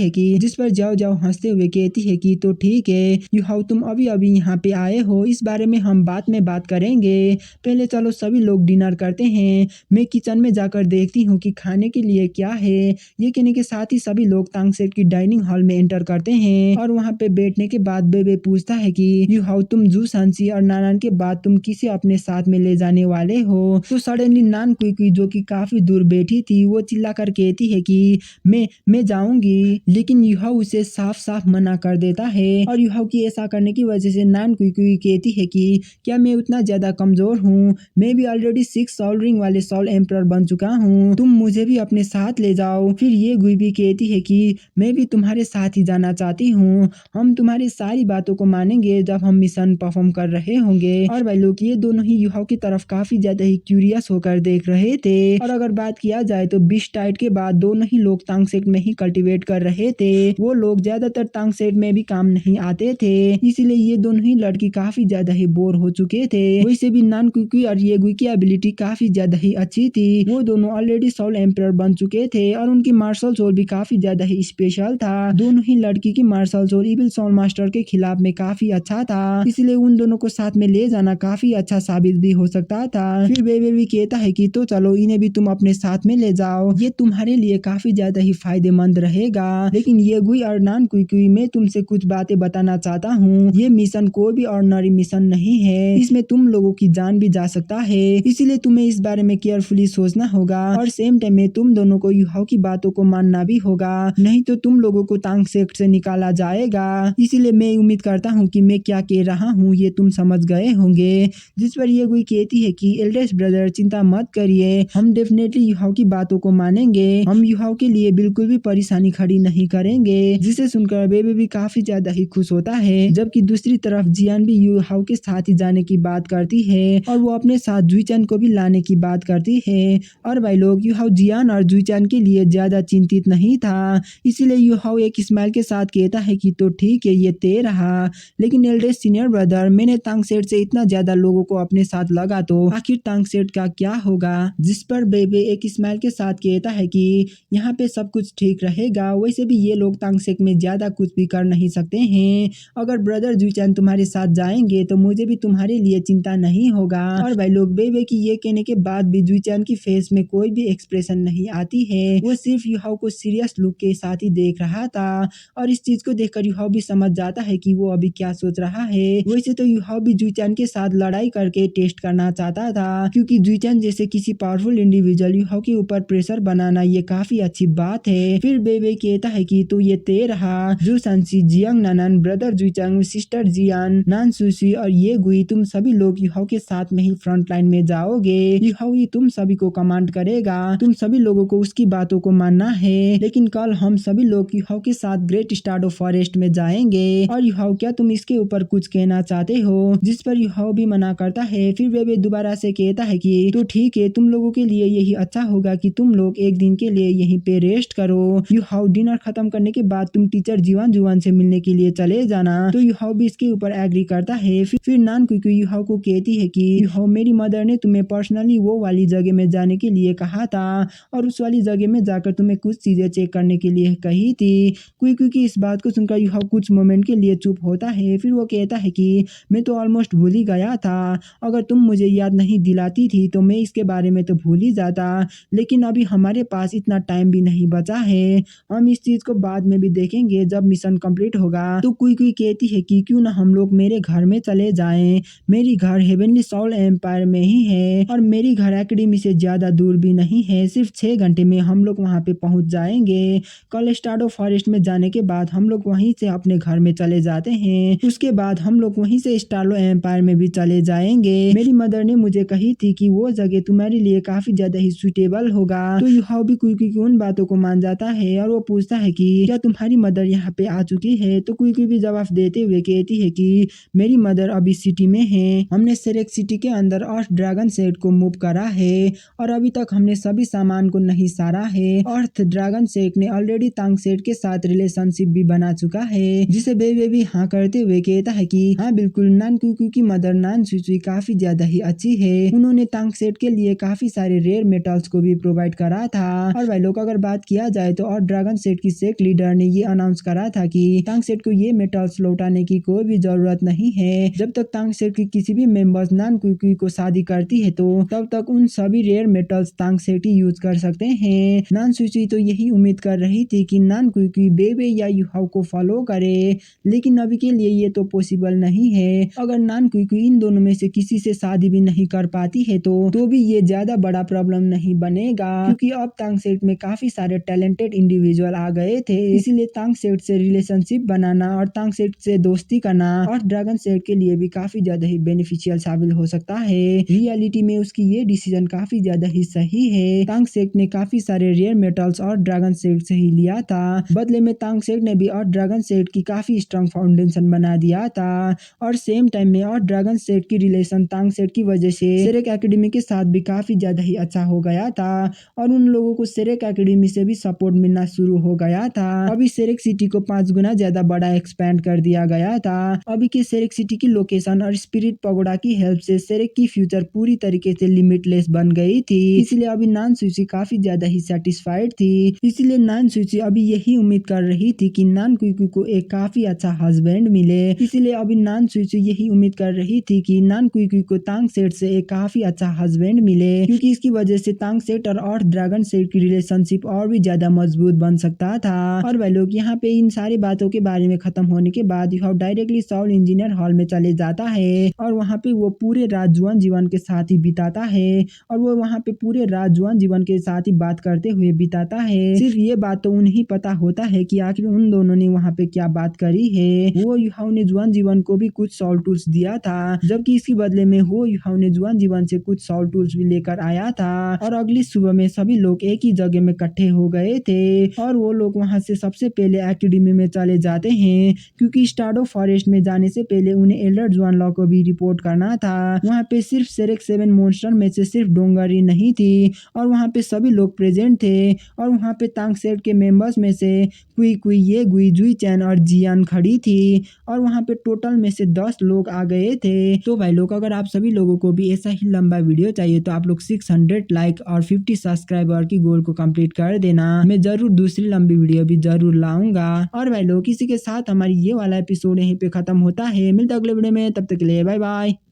है कि तो ठीक है युहाओ, तुम अभी अभी यहाँ पे आए हो, इस बारे में हम बाद में बात करेंगे, पहले चलो सभी लोग डिनर करते हैं। मैं किचन में जाकर देखती हूँ कि खाने के लिए क्या है। ये कहने के साथ ही सभी लोग तांगसेट की डाइनिंग हॉल में एंटर करते हैं और वहाँ पे बैठने के बाद बेबे पूछता है कि युहाओ, तुम जू सांसी और नानान के बाद तुम किसे अपने साथ में ले जाने वाले हो? तो सडनली नान कुई जो कि काफी दूर बैठी थी वो चिल्लाकर कहती है कि मैं जाऊंगी, लेकिन युहाओ उसे साफ साफ मना कर देता है और युहाओ की ऐसा करने की वजह से नान कुई कहती है कि क्या मैं उतना ज्यादा कमजोर हूँ? मैं भी ऑलरेडी 6 सॉल रिंग वाले सॉल एम्परर बन चुका हूँ, तुम मुझे भी अपने साथ ले जाओ। फिर ये गुई भी कहती है कि मैं भी तुम्हारे साथ ही जाना चाहती हूँ, हम तुम्हारी सारी बातों को मानेंगे जब हम मिशन परफॉर्म कर रहे होंगे। और भाई लोग ये दोनों ही युहाओ की तरफ काफी ज्यादा ही क्यूरियस होकर देख रहे थे। और अगर बात किया जाए तो बिस्ट टाइड के बाद दोनों ही लोग तांगसेट में ही कल्टीवेट कर रहे थे, वो लोग ज्यादातर तांगसेट में भी काम नहीं आते थे, इसीलिए ये दोनों ही लड़की काफी ज्यादा ही बोर हो चुके थे। वैसे भी नान कुई और ये गुई की एबिलिटी काफी ज्यादा ही अच्छी थी, वो दोनों ऑलरेडी सोल एम्परर बन चुके थे और उनकी मार्शल सोल भी काफी ज्यादा ही स्पेशल था। दोनों ही लड़की की martial soul evil soul master के खिलाफ में काफी अच्छा था, इसलिए उन दोनों को साथ में ले जाना काफी अच्छा साबित भी हो सकता था। फिर बेबे भी कहता है कि तो चलो इन्हें भी तुम अपने साथ में ले जाओ, ये तुम्हारे लिए काफी ज्यादा ही फायदेमंद रहेगा। लेकिन ये गुई और नान कुई मैं तुमसे कुछ बातें बताना चाहता हूँ, ये मिशन कोई भी ऑर्डिनरी मिशन नहीं है, इसमें तुम लोगों की जान भी जा सकता है, इसीलिए तुम्हें इस बारे में केयरफुली सोचना होगा और सेम टाइम में तुम दोनों को युहाओ की बातों को मानना भी होगा, नहीं तो तुम लोगों को तांगसेट से निकाला जाएगा। इसीलिए मैं उम्मीद करता हूँ कि मैं क्या कह रहा हूँ ये तुम समझ गए होंगे। जिस पर ये गुई कहती है कि एल्डेस्ट ब्रदर चिंता मत करिए, हम डेफिनेटली युहाओ की बातों को मानेंगे, हम युहाओ के लिए बिल्कुल भी परेशानी खड़ी नहीं करेंगे। जिसे सुनकर बेबे भी काफी ज्यादा ही खुश होता है, जबकि दूसरी तरफ जियान भी युहाओ के साथ ही जाने की बात करती है और वो अपने साथ जुईचैन को भी लाने की बात करती है। और भाई लोग युहाओ जियान और जुईचैन के लिए ज्यादा चिंतित नहीं था, इसीलिए युहाओ एक स्माइल के साथ कहता है कि तो ठीक है ये तय रहा, लेकिन एल्डेस्ट सीनियर ब्रदर मैंने तांगसेट से इतना ज्यादा लोगों को अपने साथ लगा तो आखिर तांगसेट का क्या होगा? जिस पर बेबे एक स्माइल के साथ कहता है कि यहाँ पे सब कुछ ठीक रहेगा, वैसे भी ये लोग तांगसेट में ज्यादा कुछ भी कर नहीं सकते हैं, अगर ब्रदर जुईचैन तुम्हारे साथ जाएंगे तो मुझे भी तुम्हारे लिए चिंता नहीं होगा। और भाई लोग बेबे की ये कहने के बाद भी जुईचैन की फेस में कोई भी एक्सप्रेशन नहीं आती है, वो सिर्फ युहाओ को सीरियस लुक के साथ ही देख रहा था और इस चीज को देखकर युहाओ भी समझ जाता है कि वो अभी क्या सोच रहा है। वैसे तो युहाओ भी जुईचैन के साथ लड़ाई करके टेस्ट करना चाहता था, क्योंकि जुईचैन जैसे किसी पावरफुल इंडिविजुअल युहाओ के ऊपर प्रेशर बनाना ये काफी अच्छी बात है। फिर बेबे कहता है कि तो ये ते रहा जू संसी, जियांग ननन, ब्रदर जुचंग, सिस्टर जियान, नान सुसी और ये गुई, तुम सभी लोग युहाओ के साथ में ही फ्रंट लाइन में जाओगे। युहाओ ही तुम सभी को कमांड करेगा, तुम सभी लोगों को उसकी बातों को मानना है। लेकिन कल हम सभी लोग युहाओ के साथ ग्रेट स्टार्डो फॉरेस्ट में जाएंगे। और युहाओ, क्या तुम इसके ऊपर कुछ कहना चाहते हो? जिस पर युहाओ भी मना करता है। फिर वे दोबारा से कहता है कि तो ठीक है, तुम लोगों के लिए यही अच्छा होगा कि तुम लोग एक दिन के लिए यहीं पे रेस्ट करो। युहाओ, डिनर खत्म करने के बाद तुम टीचर जुआन जुआन से मिलने के लिए चले जाना। तो युहाओ भी इसके ऊपर एग्री करता है। फिर नान कुई युहाओ को कहती है कि युहाओ, मेरी मदर ने तुम्हें पर्सनली वो वाली जगह में जाने के लिए कहा था और उस वाली जगह में जाकर तुम्हें कुछ चीजें चेक करने के लिए कही थी। कुई की इस बात को सुनकर युहाओ कुछ मोमेंट के लिए चुप होता है। फिर वो कहता है कि मैं तो ऑलमोस्ट भूल ही गया था, अगर तुम मुझे याद नहीं दिलाती थी तो मैं इसके बारे में तो भूल ही जाता। लेकिन अभी हमारे पास इतना टाइम भी नहीं बचा है, हम इस चीज को बाद में भी देखेंगे जब मिशन कंप्लीट होगा। तो कुई कहती है कि क्यों ना हम लोग मेरे घर में चले जाएं। मेरी घर हेवनली सोल एम्पायर में ही है और मेरी घर एकेडमी से ज्यादा दूर भी नहीं है, सिर्फ 6 घंटे में हम लोग वहाँ पे पहुँच जाएंगे। कल स्टार्डो फॉरेस्ट में जाने के बाद हम लोग वहीं से अपने घर में चले जाते हैं। उसके बाद हम लोग वहीं से स्टार्लो एम्पायर में भी चले जाएंगे। मेरी मदर ने मुझे कही थी कि वो जगह तुम्हारे लिए काफी ज्यादा ही सुटेबल होगा। तो युहाओ भी कुई की उन बातों को मान जाता है और वो पूछता है कि क्या तुम्हारी मदर यहाँ पे आ चुकी है? तो कुई भी जवाब देते हुए कहती है कि मेरी मदर अभी सिटी में है, हमने सेरेक सिटी के अंदर अर्थ ड्रैगन सेट को मूव करा है और अभी तक हमने सभी सामान को नहीं सारा है। अर्थ ड्रैगन सेट ने ऑलरेडी तांग सेट के साथ रिलेशनशिप भी बना चुका है, जिसे बेबी भी हाँ करते हुए कहता है कि हाँ बिल्कुल, नान कुकू की मदर नान सुई काफी ज्यादा ही अच्छी है, उन्होंने तांग सेट के लिए काफी सारे रेयर मेटल्स को भी प्रोवाइड करा था। और भाई लोग, अगर बात किया जाए तो और ड्रैगन सेट की सेट लीडर ने ये अनाउंस करा था कि तांग सेट को ये मेटल्स लौटाने की कोई भी जरूरत नहीं है। जब तक तांग सेट की किसी भी मेंबर्स नान कुकू को शादी करती है तो तब तक उन सभी रेयर मेटल्स तांग सेट ही यूज कर सकते हैं। नान सुई तो यही उम्मीद कर रही थी कि नान कुकू बेबे या युहाओ को फॉलो करे, लेकिन अभी के लिए ये तो पॉसिबल नहीं है। अगर नान कुकू इन दोनों में से किसी से शादी भी नहीं कर पाती है तो भी ये ज्यादा बड़ा प्रॉब्लम नहीं बनेगा, क्योंकि अब तांग सेट में काफी सारे टैलेंटेड इंडिविजुअल आ गए थे। इसीलिए तांग सेट से रिलेशनशिप बनाना और तांग सेट से दोस्ती करना और ड्रैगन सेट के लिए भी काफी ज्यादा ही बेनिफिशियल साबित हो सकता है। रियलिटी में उसकी ये डिसीजन काफी ज्यादा ही सही है। तांग सेट ने काफी सारे रेयर मेटल्स और ड्रैगन सेट से ही लिया था, बदले में तांग सेट ने भी और ड्रैगन सेट की काफी स्ट्रॉन्ग फाउंडेशन बना दिया था। और सेम टाइम में और ड्रैगन सेट की रिलेशन तांग सेट की वजह से सेरेक एकेडमी के साथ भी काफी ज्यादा ही अच्छा हो गया था और उन लोगों को सेरेक एकेडमी से भी सपोर्ट मिलना शुरू हो गया था। अभी सेरेक सिटी को 5 गुना ज्यादा बड़ा एक्सपेंड कर दिया गया था। अभी के सेरेक सिटी की लोकेशन और स्पिरिट पगोडा की हेल्प से सेरेक की फ्यूचर पूरी तरीके से लिमिटलेस बन गई थी। इसलिए अभी नान सुई काफी ज्यादा ही सेटिस्फाइड थी। इसलिए नान सुई अभी यही उम्मीद कर रही थी कि नान कुकू को एक काफी अच्छा हस्बैंड मिले। इसलिए अभी नान सुई यही उम्मीद कर रही थी कि नान कुकू को तांग सेट से एक काफी अच्छा हस्बैंड मिले, क्योंकि इसकी वजह से तांग सेट और अर्थ ड्रैगन सेट की रिलेशनशिप और भी ज्यादा मजबूत बन सकता था। और भाई लोग, यहाँ पे इन सारी बातों के बारे में खत्म होने के बाद Yuhao directly soul engineer hall में चले जाता है और वहाँ पे वो पूरे रात जुआन जीवन के साथ ही बिताता है और वो वहाँ पे पूरे रात जुआन जीवन के साथ ही बात करते हुए बिताता है। सिर्फ ये बात तो उन्हें पता होता है कि आखिर उन दोनों ने वहाँ पे क्या बात करी है। वो युहाओ ने जुआन जीवन को भी कुछ सोल टूल्स दिया था, जबकि इसके बदले में वो युहाओ ने जुआन जीवन से कुछ सोल टूल्स भी लेकर आया था। और अगली सुबह में सभी लोग एक ही जगह में इकट्ठे हो गए थे और वो लोग वहाँ से सबसे पहले एकेडमी में चले जाते हैं, क्योंकि स्टार्डो फॉरेस्ट में जाने से पहले उन्हें एल्डर जुआन लॉ को भी रिपोर्ट करना था। वहाँ पे सिर्फ सेरेक 7 मॉन्स्टर में से सिर्फ डोंगरी नहीं थी और वहाँ पे सभी लोग प्रेजेंट थे और वहाँ पे तांग सेट के मेंबर्स में से कुई ये गुई जुई चैन और जियान खड़ी थी और वहाँ पे टोटल में से 10 लोग आ गए थे। तो भाई लोग, अगर आप सभी लोगों को भी ऐसा ही लंबा वीडियो चाहिए तो आप लोग 600 लाइक और 50 सब्सक्राइबर की गोल को कंप्लीट कर देना। मैं जरूर दूसरी लंबी वीडियो भी जरूर लाऊंगा। और भाई लोग, इसी के साथ हमारी ये वाला एपिसोड यहीं पे खत्म होता है। मिलता अगले वीडियो में, तब तक के लिए बाय बाय।